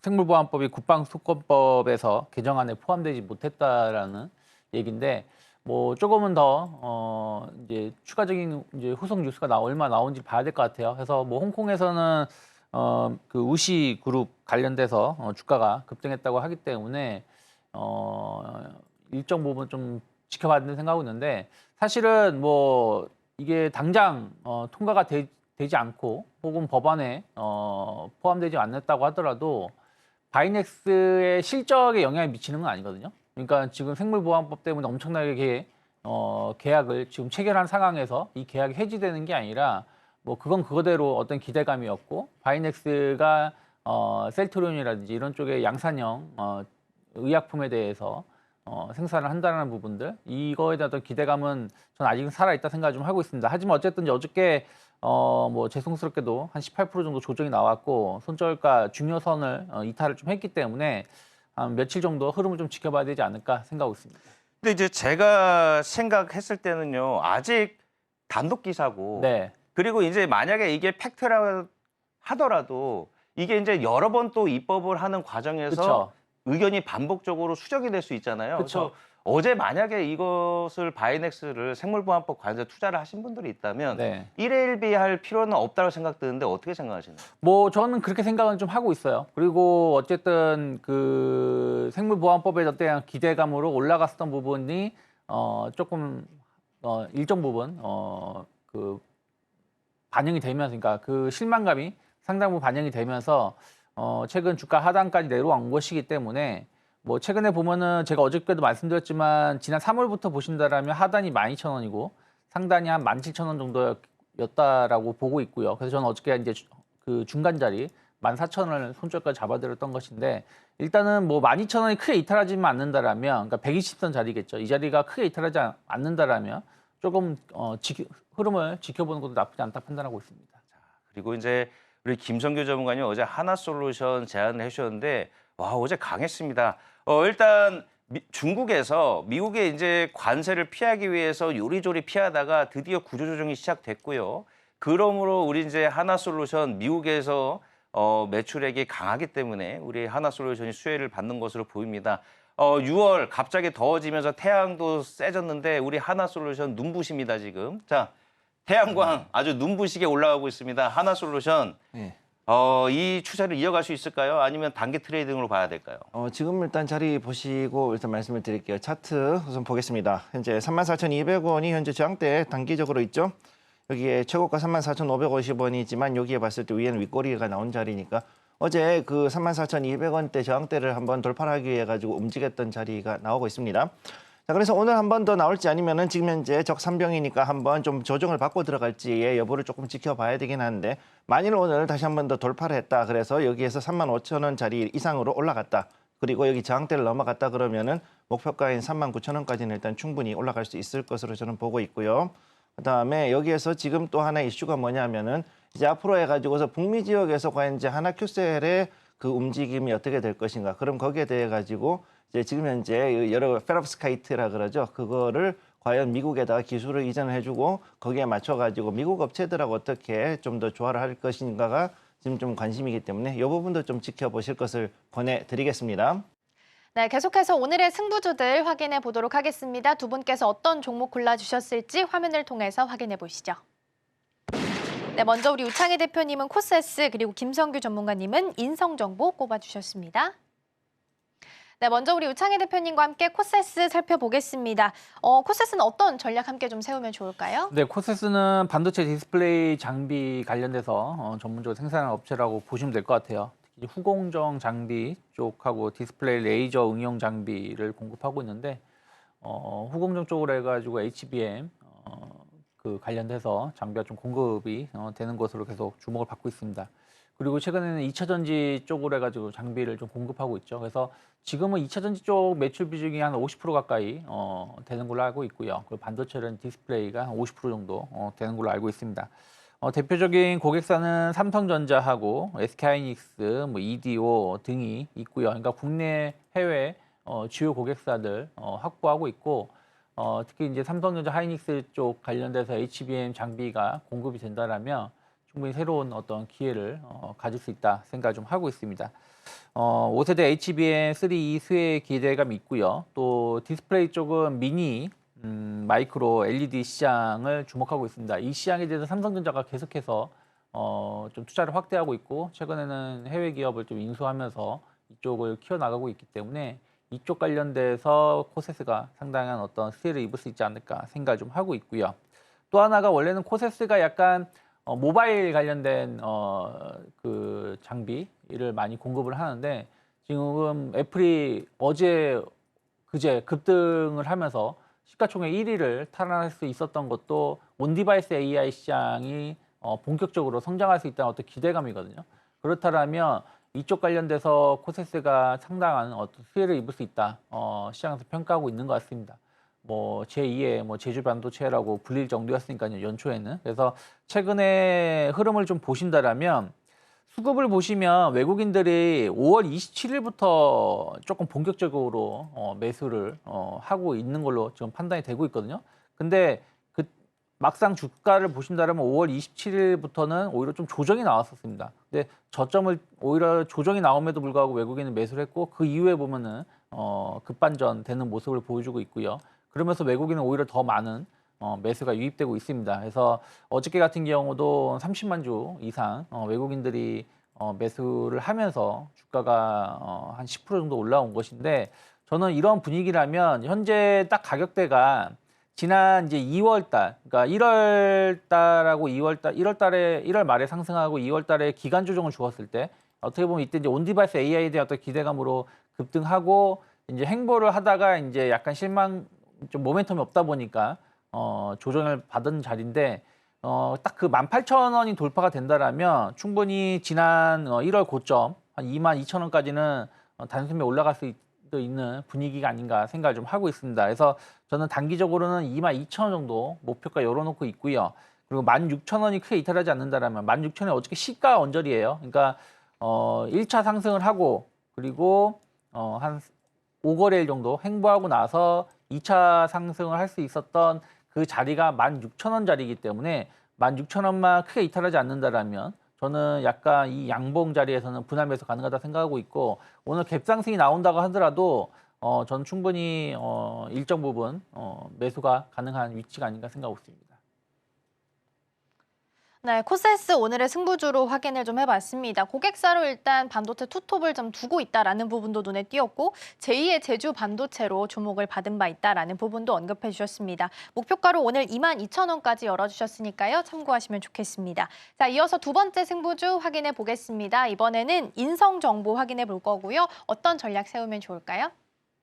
생물보안법이 국방수권법에서 개정안에 포함되지 못했다라는 얘기인데 뭐 조금은 더 이제 추가적인 이제 후속 뉴스가 얼마 나온지 봐야 될 것 같아요. 그래서 뭐 홍콩에서는 그 우시 그룹 관련돼서 주가가 급등했다고 하기 때문에 일정 부분 좀 지켜봐야 된다는 생각하고 있는데 사실은 뭐 이게 당장 통과가 되지 않고 혹은 법안에 포함되지 않았다고 하더라도 바이넥스의 실적에 영향을 미치는 건 아니거든요. 그러니까 지금 생물보안법 때문에 엄청나게 계약을 지금 체결한 상황에서 이 계약이 해지되는 게 아니라 뭐 그건 그거대로 어떤 기대감이었고 바이넥스가 셀트리온이라든지 이런 쪽의 양산형 의약품에 대해서 생산을 한다는 부분들 이거에 대한 어떤 기대감은 저는 아직은 살아있다 생각을 좀 하고 있습니다. 하지만 어쨌든 어저께 뭐 죄송스럽게도 한 18% 정도 조정이 나왔고 손절가 중요선을 이탈을 좀 했기 때문에 한 며칠 정도 흐름을 좀 지켜봐야 되지 않을까 생각하고 있습니다. 근데 이제 제가 생각했을 때는요. 아직 단독 기사고 네. 그리고 이제 만약에 이게 팩트라 하더라도 이게 이제 여러 번 또 입법을 하는 과정에서 그쵸. 의견이 반복적으로 수정이 될 수 있잖아요. 그쵸. 그래서 어제 만약에 이것을 바이넥스를 생물보안법 관련해서 투자를 하신 분들이 있다면 네. 1회 1비 할 필요는 없다고 생각드는데 어떻게 생각하시나요? 뭐 저는 그렇게 생각은 좀 하고 있어요. 그리고 어쨌든 그 생물보안법에 대한 기대감으로 올라갔었던 부분이 조금 일정 부분 그 반영이 되면서 그러니까 그 실망감이 상당 부분 반영이 되면서 최근 주가 하단까지 내려온 것이기 때문에 뭐 최근에 보면은 제가 어저께도 말씀드렸지만 지난 3월부터 보신다라면 하단이 12,000원이고 상단이 한 17,000원 정도였다라고 보고 있고요. 그래서 저는 어저께 이제 그 중간 자리 14,000원을 손절까지 잡아드렸던 것인데 일단은 뭐 12,000원이 크게 이탈하지만 않는다라면 그러니까 120선 자리겠죠. 이 자리가 크게 이탈하지 않는다라면 조금 흐름을 지켜보는 것도 나쁘지 않다 판단하고 있습니다. 그리고 이제 우리 김성규 전문가님 어제 하나솔루션 제안을 해주셨는데 와 어제 강했습니다. 일단 중국에서 미국의 이제 관세를 피하기 위해서 요리조리 피하다가 드디어 구조조정이 시작됐고요. 그러므로 우리 이제 하나솔루션 미국에서 매출액이 강하기 때문에 우리 하나솔루션이 수혜를 받는 것으로 보입니다. 6월 갑자기 더워지면서 태양도 세졌는데 우리 하나솔루션 눈부십니다 지금. 자 태양광 아주 눈부시게 올라가고 있습니다. 하나솔루션. 네. 이 추세를 이어갈 수 있을까요? 아니면 단기 트레이딩으로 봐야 될까요? 지금 일단 자리 보시고 일단 말씀을 드릴게요. 차트 우선 보겠습니다. 현재 34,200원이 현재 저항대 단기적으로 있죠. 여기에 최고가 34,550원이지만 여기에 봤을 때 위에는 윗꼬리가 나온 자리니까 어제 그 34,200원대 저항대를 한번 돌파하기 위해 가지고 움직였던 자리가 나오고 있습니다. 자, 그래서 오늘 한 번 더 나올지 아니면은 지금 현재 적산병이니까 한번 좀 조정을 받고 들어갈지의 여부를 조금 지켜봐야 되긴 하는데 만일 오늘 다시 한 번 더 돌파를 했다. 그래서 여기에서 35,000원 자리 이상으로 올라갔다. 그리고 여기 저항대를 넘어갔다 그러면은 목표가인 39,000원까지는 일단 충분히 올라갈 수 있을 것으로 저는 보고 있고요. 그다음에 여기에서 지금 또 하나의 이슈가 뭐냐면은 이제 앞으로 해가지고서 북미 지역에서 과연 이제 하나큐셀의 그 움직임이 어떻게 될 것인가. 그럼 거기에 대해 가지고 이제 지금 현재 여러 페롭스카이트라 그러죠. 그거를 과연 미국에다가 기술을 이전을 해주고 거기에 맞춰가지고 미국 업체들하고 어떻게 좀 더 조화를 할 것인가가 지금 좀 관심이기 때문에 이 부분도 좀 지켜보실 것을 권해드리겠습니다. 네, 계속해서 오늘의 승부주들 확인해 보도록 하겠습니다. 두 분께서 어떤 종목 골라주셨을지 화면을 통해서 확인해 보시죠. 네, 먼저 우리 우창희 대표님은 코세스 그리고 김성규 전문가님은 인성정보 꼽아주셨습니다. 네, 먼저 우리 우창희 대표님과 함께 코세스 살펴보겠습니다. 코세스는 어떤 전략 함께 좀 세우면 좋을까요? 네, 코세스는 반도체 디스플레이 장비 관련돼서 전문적으로 생산하는 업체라고 보시면 될 것 같아요. 특히 후공정 장비 쪽하고 디스플레이 레이저 응용 장비를 공급하고 있는데 후공정 쪽으로 해가지고 HBM 그 관련돼서 장비가 좀 공급이 되는 것으로 계속 주목을 받고 있습니다. 그리고 최근에는 2차 전지 쪽으로 해가지고 장비를 좀 공급하고 있죠. 그래서 지금은 2차 전지 쪽 매출 비중이 한 50% 가까이 되는 걸로 알고 있고요. 그리고 반도체는 디스플레이가 한 50% 정도 되는 걸로 알고 있습니다. 대표적인 고객사는 삼성전자하고 SK하이닉스, 뭐 EDO 등이 있고요. 그러니까 국내, 해외 주요 고객사들 확보하고 있고, 특히 이제 삼성전자, 하이닉스 쪽 관련돼서 HBM 장비가 공급이 된다라면 충분히 새로운 어떤 기회를 가질 수 있다 생각을 좀 하고 있습니다. 5세대 HBM3E 수혜 기대감이 있고요. 또 디스플레이 쪽은 미니, 마이크로 LED 시장을 주목하고 있습니다. 이 시장에 대해서 삼성전자가 계속해서 좀 투자를 확대하고 있고 최근에는 해외 기업을 좀 인수하면서 이쪽을 키워나가고 있기 때문에 이쪽 관련돼서 코세스가 상당한 어떤 수혜를 입을 수 있지 않을까 생각을 좀 하고 있고요. 또 하나가 원래는 코세스가 약간 모바일 관련된 그 장비를 많이 공급을 하는데 지금 애플이 그제 급등을 하면서 시가총액 1위를 탈환할 수 있었던 것도 온디바이스 AI 시장이 본격적으로 성장할 수 있다는 어떤 기대감이거든요. 그렇다면 이쪽 관련돼서 코세스가 상당한 어떤 수혜를 입을 수 있다. 시장에서 평가하고 있는 것 같습니다. 뭐 제2의 뭐 제주 반도체라고 불릴 정도였으니까요, 연초에는. 그래서 최근에 흐름을 좀 보신다라면 수급을 보시면 외국인들이 5월 27일부터 조금 본격적으로 매수를 하고 있는 걸로 지금 판단이 되고 있거든요. 근데 그 막상 주가를 보신다면 5월 27일부터는 오히려 좀 조정이 나왔었습니다. 근데 저점을 오히려 조정이 나옴에도 불구하고 외국인은 매수를 했고 그 이후에 보면은 급반전 되는 모습을 보여주고 있고요. 그러면서 외국인은 오히려 더 많은 매수가 유입되고 있습니다. 그래서 어저께 같은 경우도 30만 주 이상 외국인들이 매수를 하면서 주가가 한 10% 정도 올라온 것인데 저는 이런 분위기라면 현재 딱 가격대가 지난 이제 2월 달, 그러니까 1월 달하고 1월 말에 상승하고 2월 달에 기간 조정을 주었을 때 어떻게 보면 이때 이제 온디바이스 AI에 대한 어떤 기대감으로 급등하고 이제 행보를 하다가 이제 약간 실망 좀 모멘텀이 없다 보니까 조정을 받은 자리인데 딱 그 18,000원이 돌파가 된다라면 충분히 지난 1월 고점 한 22,000원까지는 단숨에 올라갈 수 있는 분위기가 아닌가 생각을 좀 하고 있습니다. 그래서 저는 단기적으로는 22,000원 정도 목표가 열어놓고 있고요. 그리고 16,000원이 크게 이탈하지 않는다라면 16,000원이 어저께 시가 언저리예요. 그러니까 1차 상승을 하고 그리고 한 5거래일 정도 행보하고 나서 2차 상승을 할 수 있었던 그 자리가 16,000원 자리이기 때문에 16,000원만 크게 이탈하지 않는다라면 저는 약간 이 양봉 자리에서는 분할 매수 가능하다 생각하고 있고 오늘 갭상승이 나온다고 하더라도 저는 충분히 일정 부분 매수가 가능한 위치가 아닌가 생각하고 있습니다. 네, 코세스 오늘의 승부주로 확인을 좀 해봤습니다. 고객사로 일단 반도체 투톱을 좀 두고 있다라는 부분도 눈에 띄었고 제2의 제주 반도체로 주목을 받은 바 있다라는 부분도 언급해 주셨습니다. 목표가로 오늘 22,000원까지 열어주셨으니까요. 참고하시면 좋겠습니다. 자, 이어서 두 번째 승부주 확인해 보겠습니다. 이번에는 인성정보 확인해 볼 거고요. 어떤 전략 세우면 좋을까요?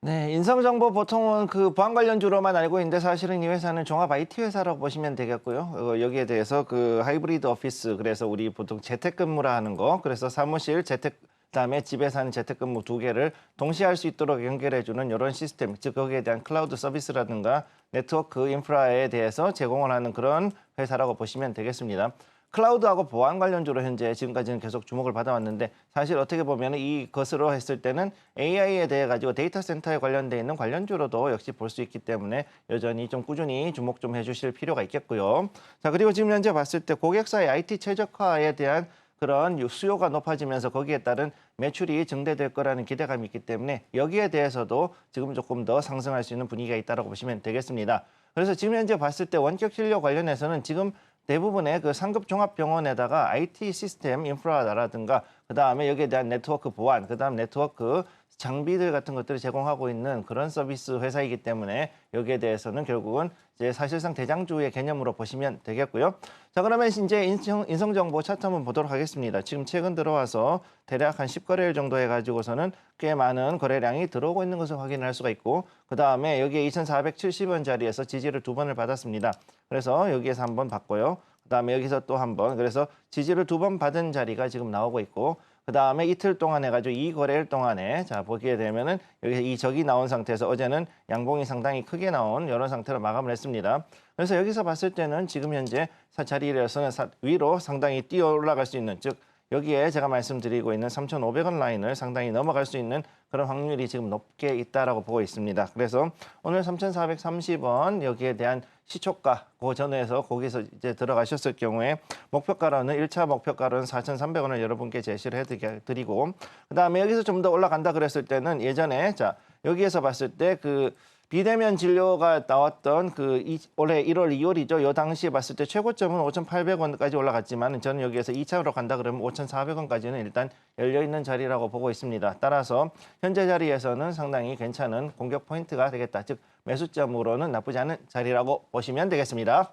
네, 인성정보 보통은 그 보안 관련주로만 알고 있는데 사실은 이 회사는 종합 IT 회사라고 보시면 되겠고요. 여기에 대해서 그 하이브리드 오피스, 그래서 우리 보통 재택근무라 하는 거, 그래서 사무실 재택 그다음에 집에서 하는 재택근무 두 개를 동시에 할 수 있도록 연결해주는 이런 시스템, 즉 거기에 대한 클라우드 서비스라든가 네트워크 인프라에 대해서 제공을 하는 그런 회사라고 보시면 되겠습니다. 클라우드하고 보안 관련주로 현재 지금까지는 계속 주목을 받아왔는데 사실 어떻게 보면 이것으로 했을 때는 AI에 대해 가지고 데이터 센터에 관련돼 있는 관련주로도 역시 볼 수 있기 때문에 여전히 좀 꾸준히 주목 좀 해주실 필요가 있겠고요. 자, 그리고 지금 현재 봤을 때 고객사의 IT 최적화에 대한 그런 수요가 높아지면서 거기에 따른 매출이 증대될 거라는 기대감이 있기 때문에 여기에 대해서도 지금 조금 더 상승할 수 있는 분위기가 있다고 보시면 되겠습니다. 그래서 지금 현재 봤을 때 원격 진료 관련해서는 지금 대부분의 그 상급 종합병원에다가 IT 시스템 인프라라든가 그다음에 여기에 대한 네트워크 보안, 그다음 네트워크 장비들 같은 것들을 제공하고 있는 그런 서비스 회사이기 때문에 여기에 대해서는 결국은 이제 사실상 대장주의 개념으로 보시면 되겠고요. 자, 그러면 이제 인성정보 차트 한번 보도록 하겠습니다. 지금 최근 들어와서 대략 한 10거래일 정도 해가지고서는 꽤 많은 거래량이 들어오고 있는 것을 확인할 수가 있고, 그다음에 여기에 2,470원 자리에서 지지를 2번을 받았습니다. 그래서 여기에서 한번 받고요. 그다음에 여기서 또 한 번, 그래서 지지를 2번 받은 자리가 지금 나오고 있고, 그다음에 이틀 동안 해가지고 이 거래일 동안에 자 보게 되면은 여기 이 적이 나온 상태에서 어제는 양봉이 상당히 크게 나온 이런 상태로 마감을 했습니다. 그래서 여기서 봤을 때는 지금 현재 자리에서는 위로 상당히 뛰어 올라갈 수 있는, 즉 여기에 제가 말씀드리고 있는 3,500원 라인을 상당히 넘어갈 수 있는 그런 확률이 지금 높게 있다라고 보고 있습니다. 그래서 오늘 3,430원 여기에 대한 시초가 그 전에서 거기서 이제 들어가셨을 경우에 목표가로는 1차 목표가로는 4,300원을 여러분께 제시를 해드리고, 그다음에 여기서 좀 더 올라간다 그랬을 때는 예전에 자 여기에서 봤을 때 그 비대면 진료가 나왔던 올해 1월, 2월이죠. 요 당시에 봤을 때 최고점은 5,800원까지 올라갔지만 저는 여기에서 2차로 간다 그러면 5,400원까지는 일단 열려있는 자리라고 보고 있습니다. 따라서 현재 자리에서는 상당히 괜찮은 공격 포인트가 되겠다. 즉 매수점으로는 나쁘지 않은 자리라고 보시면 되겠습니다.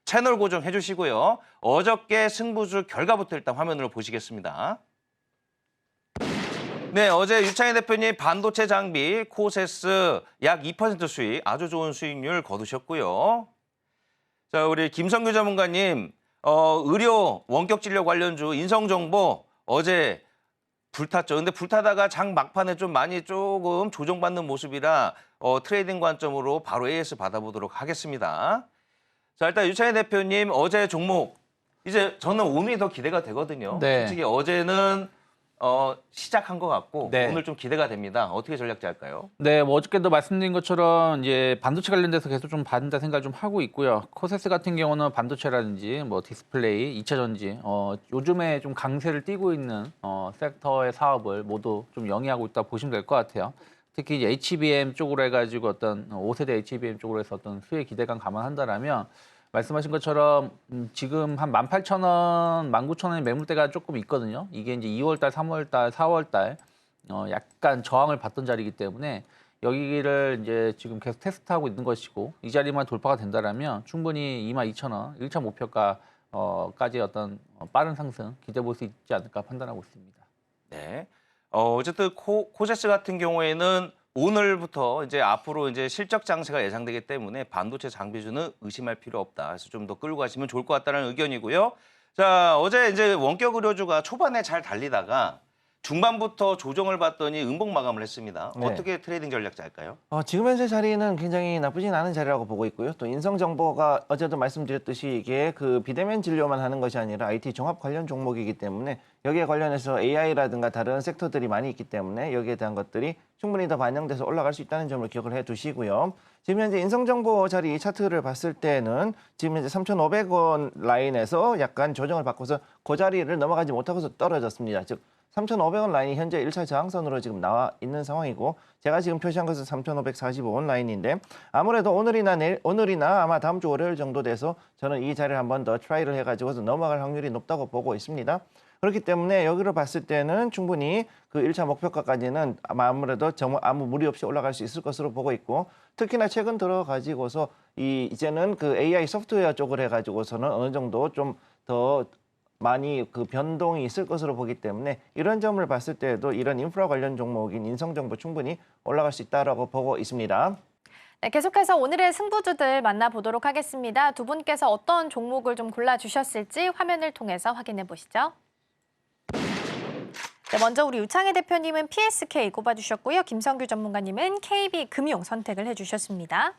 채널 고정해 주시고요. 어저께 승부주 결과부터 일단 화면으로 보시겠습니다. 네, 어제 유창희 대표님 반도체 장비 코세스 약 2% 수익, 아주 좋은 수익률 거두셨고요. 자, 우리 김성규 전문가님, 의료 원격 진료 관련주 인성정보 어제 불탔죠. 근데 불타다가 장 막판에 좀 많이 조금 조정받는 모습이라 트레이딩 관점으로 바로 AS 받아보도록 하겠습니다. 자, 일단 유창희 대표님 어제 종목, 이제 저는 오늘이 더 기대가 되거든요. 네. 솔직히 어제는 시작한 것 같고 네. 오늘 좀 기대가 됩니다. 어떻게 전략 짤까요? 네, 뭐 어저께도 말씀드린 것처럼 이제 반도체 관련돼서 계속 좀 받는다 생각을 좀 하고 있고요. 코세스 같은 경우는 반도체라든지 뭐 디스플레이, 2차 전지, 요즘에 좀 강세를 띠고 있는 섹터의 사업을 모두 좀 영위하고 있다 보시면 될 것 같아요. 특히 이제 HBM 쪽으로 해가지고 어떤 5세대 HBM 쪽으로 해서 어떤 수혜 기대감 감안한다라면 말씀하신 것처럼 지금 한 18,000원, 19,000원의 매물대가 조금 있거든요. 이게 이제 2월달, 3월달, 4월달 약간 저항을 받던 자리이기 때문에 여기를 이제 지금 계속 테스트하고 있는 것이고 이 자리만 돌파가 된다라면 충분히 22,000원, 1차 목표가까지 어떤 빠른 상승 기대해 볼 수 있지 않을까 판단하고 있습니다. 네. 어쨌든 코세스 같은 경우에는 오늘부터 이제 앞으로 이제 실적 장세가 예상되기 때문에 반도체 장비주는 의심할 필요 없다. 그래서 좀 더 끌고 가시면 좋을 것 같다는 의견이고요. 자, 어제 이제 원격 의료주가 초반에 잘 달리다가 중반부터 조정을 받더니 음봉 마감을 했습니다. 네. 어떻게 트레이딩 전략 짤까요? 지금 현재 자리는 굉장히 나쁘진 않은 자리라고 보고 있고요. 또 인성정보가 어제도 말씀드렸듯이 이게 그 비대면 진료만 하는 것이 아니라 IT 종합 관련 종목이기 때문에 여기에 관련해서 AI라든가 다른 섹터들이 많이 있기 때문에 여기에 대한 것들이 충분히 더 반영돼서 올라갈 수 있다는 점을 기억을 해 두시고요. 지금 현재 인성정보 자리 차트를 봤을 때는 지금 현재 3,500원 라인에서 약간 조정을 받고서 그 자리를 넘어가지 못하고서 떨어졌습니다. 즉 3,500원 라인이 현재 1차 저항선으로 지금 나와 있는 상황이고 제가 지금 표시한 것은 3,545원 라인인데 아무래도 오늘이나 아마 다음 주 월요일 정도 돼서 저는 이 자리를 한 번 더 트라이를 해가지고서 넘어갈 확률이 높다고 보고 있습니다. 그렇기 때문에 여기로 봤을 때는 충분히 그 1차 목표가까지는 아무래도 아무 무리 없이 올라갈 수 있을 것으로 보고 있고 특히나 최근 들어가지고서 이제는 그 AI 소프트웨어 쪽을 해가지고서는 어느 정도 좀 더 많이 그 변동이 있을 것으로 보기 때문에 이런 점을 봤을 때에도 이런 인프라 관련 종목인 인성정보 충분히 올라갈 수 있다라고 보고 있습니다. 네, 계속해서 오늘의 승부주들 만나보도록 하겠습니다. 두 분께서 어떤 종목을 좀 골라주셨을지 화면을 통해서 확인해 보시죠. 네, 먼저 우리 유창희 대표님은 PSK 꼽아주셨고요. 김성규 전문가님은 KB금융 선택을 해주셨습니다.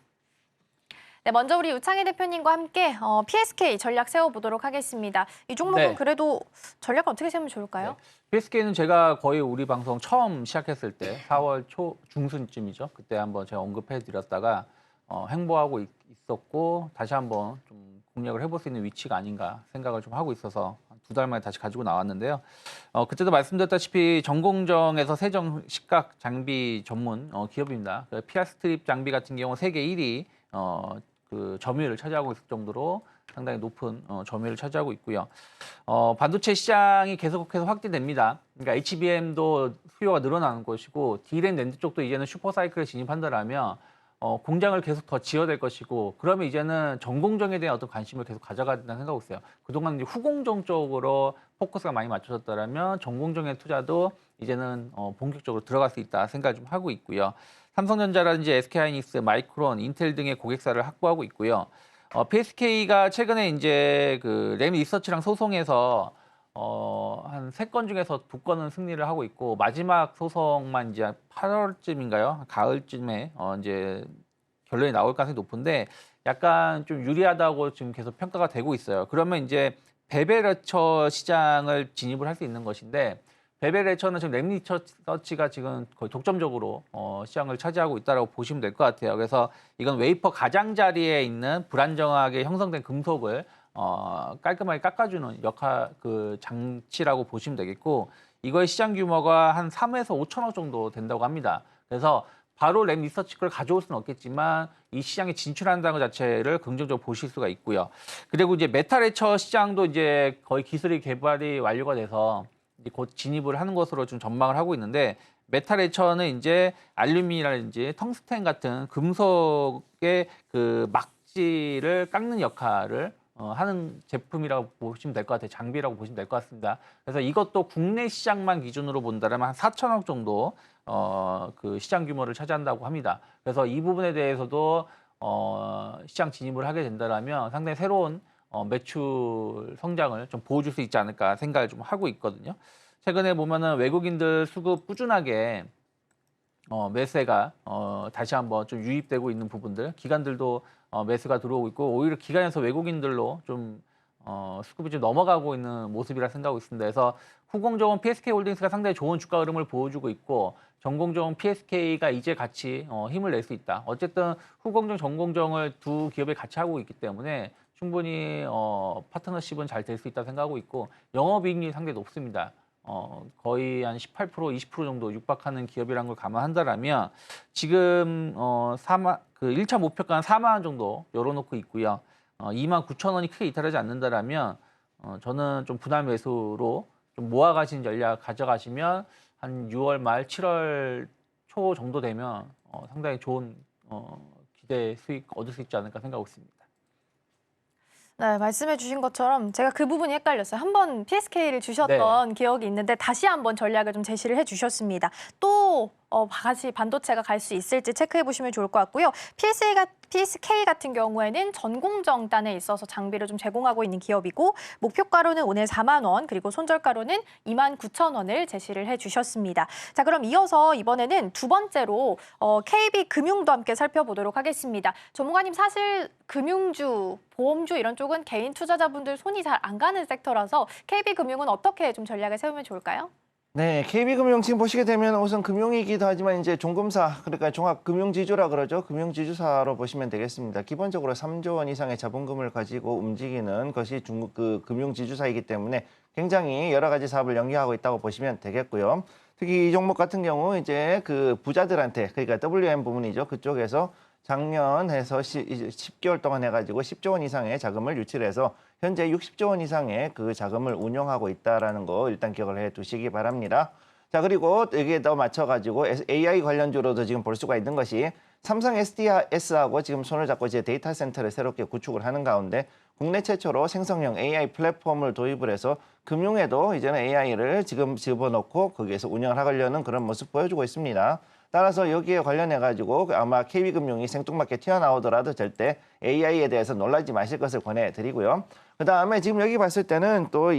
네, 먼저 우리 유창희 대표님과 함께 PSK 전략 세워보도록 하겠습니다. 이 종목은 네. 그래도 전략 어떻게 세우면 좋을까요? PSK는 제가 거의 우리 방송 처음 시작했을 때 4월 중순쯤이죠. 그때 한번 제가 언급해 드렸다가 행보하고 있었고 다시 한번 좀 공략을 해볼 수 있는 위치가 아닌가 생각을 좀 하고 있어서 2달 만에 다시 가지고 나왔는데요. 그때도 말씀드렸다시피 전공정에서 세정 식각 장비 전문 기업입니다. PR 스트립 장비 같은 경우 세계 1위 그 점유율을 차지하고 있을 정도로 상당히 높은 점유율을 차지하고 있고요. 반도체 시장이 계속해서 확대됩니다. 그러니까 HBM도 수요가 늘어나는 것이고 D램 낸드 쪽도 이제는 슈퍼사이클에 진입한다라면 공장을 계속 더 지어야 될 것이고 그러면 이제는 전공정에 대한 어떤 관심을 계속 가져가야 된다는 생각하고 있어요. 그동안 이제 후공정 쪽으로 포커스가 많이 맞춰졌다면 전공정의 투자도 이제는 본격적으로 들어갈 수 있다 생각을 좀 하고 있고요. 삼성전자라든지 SK하이닉스, 마이크론, 인텔 등의 고객사를 확보하고 있고요. PSK가 최근에 이제 그 램 리서치랑 소송에서 한 3건 중에서 2건은 승리를 하고 있고 마지막 소송만 이제 8월쯤인가요? 가을쯤에 이제 결론이 나올 가능성이 높은데 약간 좀 유리하다고 지금 계속 평가가 되고 있어요. 그러면 이제 베베레처 시장을 진입을 할 수 있는 것인데 베베레처는 지금 램 리서치가 지금 거의 독점적으로 시장을 차지하고 있다고 보시면 될 것 같아요. 그래서 이건 웨이퍼 가장자리에 있는 불안정하게 형성된 금속을 깔끔하게 깎아주는 그 장치라고 보시면 되겠고 이거의 시장 규모가 한 3에서 5천억 정도 된다고 합니다. 그래서 바로 램 리서치 걸 가져올 수는 없겠지만 이 시장에 진출한다는 것 자체를 긍정적으로 보실 수가 있고요. 그리고 이제 메탈레처 시장도 이제 거의 기술이 개발이 완료가 돼서 이제 곧 진입을 하는 것으로 좀 전망을 하고 있는데 메탈레처는 이제 알루미늄이라든지 텅스텐 같은 금속의 그 막지를 깎는 역할을 하는 제품이라고 보시면 될 것 같아요. 장비라고 보시면 될 것 같습니다. 그래서 이것도 국내 시장만 기준으로 본다면 한 4천억 정도 그 시장 규모를 차지한다고 합니다. 그래서 이 부분에 대해서도 시장 진입을 하게 된다면 상당히 새로운 매출 성장을 좀 보여줄 수 있지 않을까 생각을 좀 하고 있거든요. 최근에 보면은 외국인들 수급 꾸준하게 매수가 다시 한번 좀 유입되고 있는 부분들, 기관들도 매수가 들어오고 있고 오히려 기관에서 외국인들로 좀 수급이 좀 넘어가고 있는 모습이라 생각하고 있습니다. 그래서 후공정은 PSK홀딩스가 상당히 좋은 주가 흐름을 보여주고 있고 전공정은 PSK가 이제 같이 힘을 낼 수 있다. 어쨌든 후공정, 전공정을 두 기업이 같이 하고 있기 때문에 충분히 파트너십은 잘 될 수 있다 생각하고 있고 영업이익률이 상당히 높습니다. 거의 한 18%, 20% 정도 육박하는 기업이라는 걸 감안한다라면 지금 그 1차 목표가는 4만 원 정도 열어놓고 있고요. 2만 9천 원이 크게 이탈하지 않는다라면 저는 좀 분할 매수로 좀 모아가신 전략 가져가시면 한 6월 말 7월 초 정도 되면 상당히 좋은 기대 수익 얻을 수 있지 않을까 생각하고 있습니다. 네, 말씀해 주신 것처럼 제가 그 부분이 헷갈렸어요. 한번 PSK를 주셨던 기억이 있는데 다시 한번 전략을 좀 제시를 해 주셨습니다. 또 같이 반도체가 갈 수 있을지 체크해 보시면 좋을 것 같고요. PSK 같은 경우에는 전공정단에 있어서 장비를 좀 제공하고 있는 기업이고 목표가로는 오늘 4만 원 그리고 손절가로는 2만 9천 원을 제시를 해주셨습니다. 자, 그럼 이어서 이번에는 두 번째로 KB금융도 함께 살펴보도록 하겠습니다. 전문가님 사실 금융주, 보험주 이런 쪽은 개인 투자자분들 손이 잘 안 가는 섹터라서 KB금융은 어떻게 좀 전략을 세우면 좋을까요? 네, KB금융 지금 보시게 되면 우선 금융이기도 하지만 이제 종금사, 그러니까 종합금융지주라 그러죠. 금융지주사로 보시면 되겠습니다. 기본적으로 3조 원 이상의 자본금을 가지고 움직이는 것이 중국 그 금융지주사이기 때문에 굉장히 여러 가지 사업을 연계하고 있다고 보시면 되겠고요. 특히 이 종목 같은 경우 이제 그 부자들한테, 그러니까 WM 부문이죠. 그쪽에서 작년 해서 10개월 동안 해가지고 10조 원 이상의 자금을 유치해서 현재 60조 원 이상의 그 자금을 운용하고 있다라는 거 일단 기억을 해 두시기 바랍니다. 자, 그리고 여기에 더 맞춰가지고 AI 관련주로도 지금 볼 수가 있는 것이 삼성 SDS하고 지금 손을 잡고 이제 데이터 센터를 새롭게 구축을 하는 가운데 국내 최초로 생성형 AI 플랫폼을 도입을 해서 금융에도 이제는 AI를 지금 집어넣고 거기에서 운영을 하려는 그런 모습 보여주고 있습니다. 따라서 여기에 관련해가지고 아마 KB금융이 생뚱맞게 튀어나오더라도 절대 AI에 대해서 놀라지 마실 것을 권해드리고요. 그 다음에 지금 여기 봤을 때는 또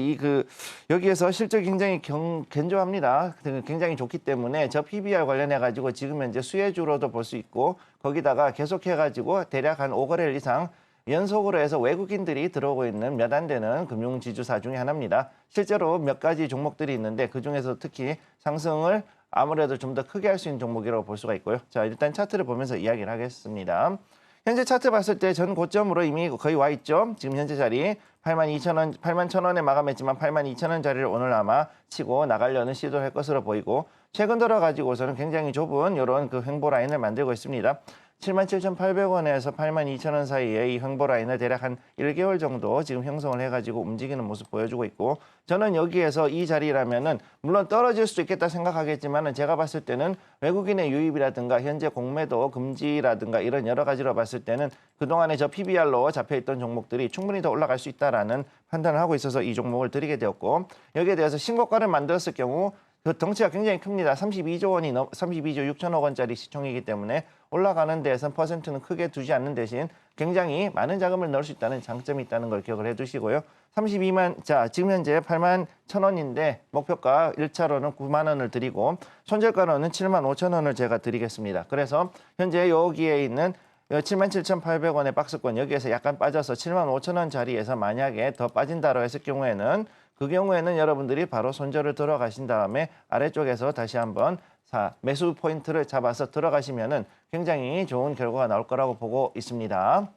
여기에서 실적이 굉장히 견조합니다. 굉장히 좋기 때문에 저 PBR 관련해가지고 지금 현재 수혜주로도 볼 수 있고 거기다가 계속해가지고 대략 한 5거래일 이상 연속으로 해서 외국인들이 들어오고 있는 몇 안 되는 금융지주사 중에 하나입니다. 실제로 몇 가지 종목들이 있는데 그중에서 특히 상승을 아무래도 좀 더 크게 할 수 있는 종목이라고 볼 수가 있고요. 자, 일단 차트를 보면서 이야기를 하겠습니다. 현재 차트 봤을 때 전 고점으로 이미 거의 와 있죠. 지금 현재 자리 82,000원, 81,000원에 마감했지만 82,000원 자리를 오늘 아마 치고 나가려는 시도를 할 것으로 보이고 최근 들어 가지고서는 굉장히 좁은 이런 그 횡보 라인을 만들고 있습니다. 77,800원에서 82,000원 사이에 이 횡보 라인을 대략 한 1개월 정도 지금 형성을 해가지고 움직이는 모습 보여주고 있고, 저는 여기에서 이 자리라면은 물론 떨어질 수도 있겠다 생각하겠지만은 제가 봤을 때는 외국인의 유입이라든가 현재 공매도 금지라든가 이런 여러 가지로 봤을 때는 그동안에 저 PBR로 잡혀있던 종목들이 충분히 더 올라갈 수 있다라는 판단을 하고 있어서 이 종목을 드리게 되었고, 여기에 대해서 신고가를 만들었을 경우 그 덩치가 굉장히 큽니다. 32조 6천억 원짜리 시총이기 때문에 올라가는 데에선 퍼센트는 크게 두지 않는 대신 굉장히 많은 자금을 넣을 수 있다는 장점이 있다는 걸 기억을 해두시고요. 32만, 자 지금 현재 8만 1,000원인데 목표가 1차로는 9만 원을 드리고 손절가로는 7만 5천 원을 제가 드리겠습니다. 그래서 현재 여기에 있는 77,800원의 박스권 여기에서 약간 빠져서 7만 5천 원 자리에서 만약에 더 빠진다고 했을 경우에는 그 경우에는 여러분들이 바로 손절을 들어가신 다음에 아래쪽에서 다시 한번 매수 포인트를 잡아서 들어가시면은 굉장히 좋은 결과가 나올 거라고 보고 있습니다.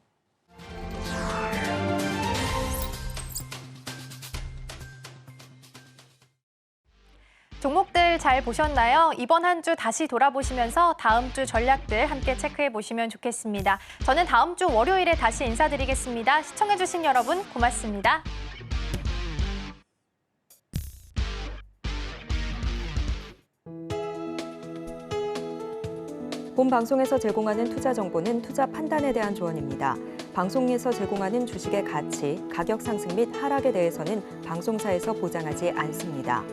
종목들 잘 보셨나요? 이번 한 주 다시 돌아보시면서 다음 주 전략들 함께 체크해 보시면 좋겠습니다. 저는 다음 주 월요일에 다시 인사드리겠습니다. 시청해주신 여러분 고맙습니다. 본 방송에서 제공하는 투자 정보는 투자 판단에 대한 조언입니다. 방송에서 제공하는 주식의 가치, 가격 상승 및 하락에 대해서는 방송사에서 보장하지 않습니다.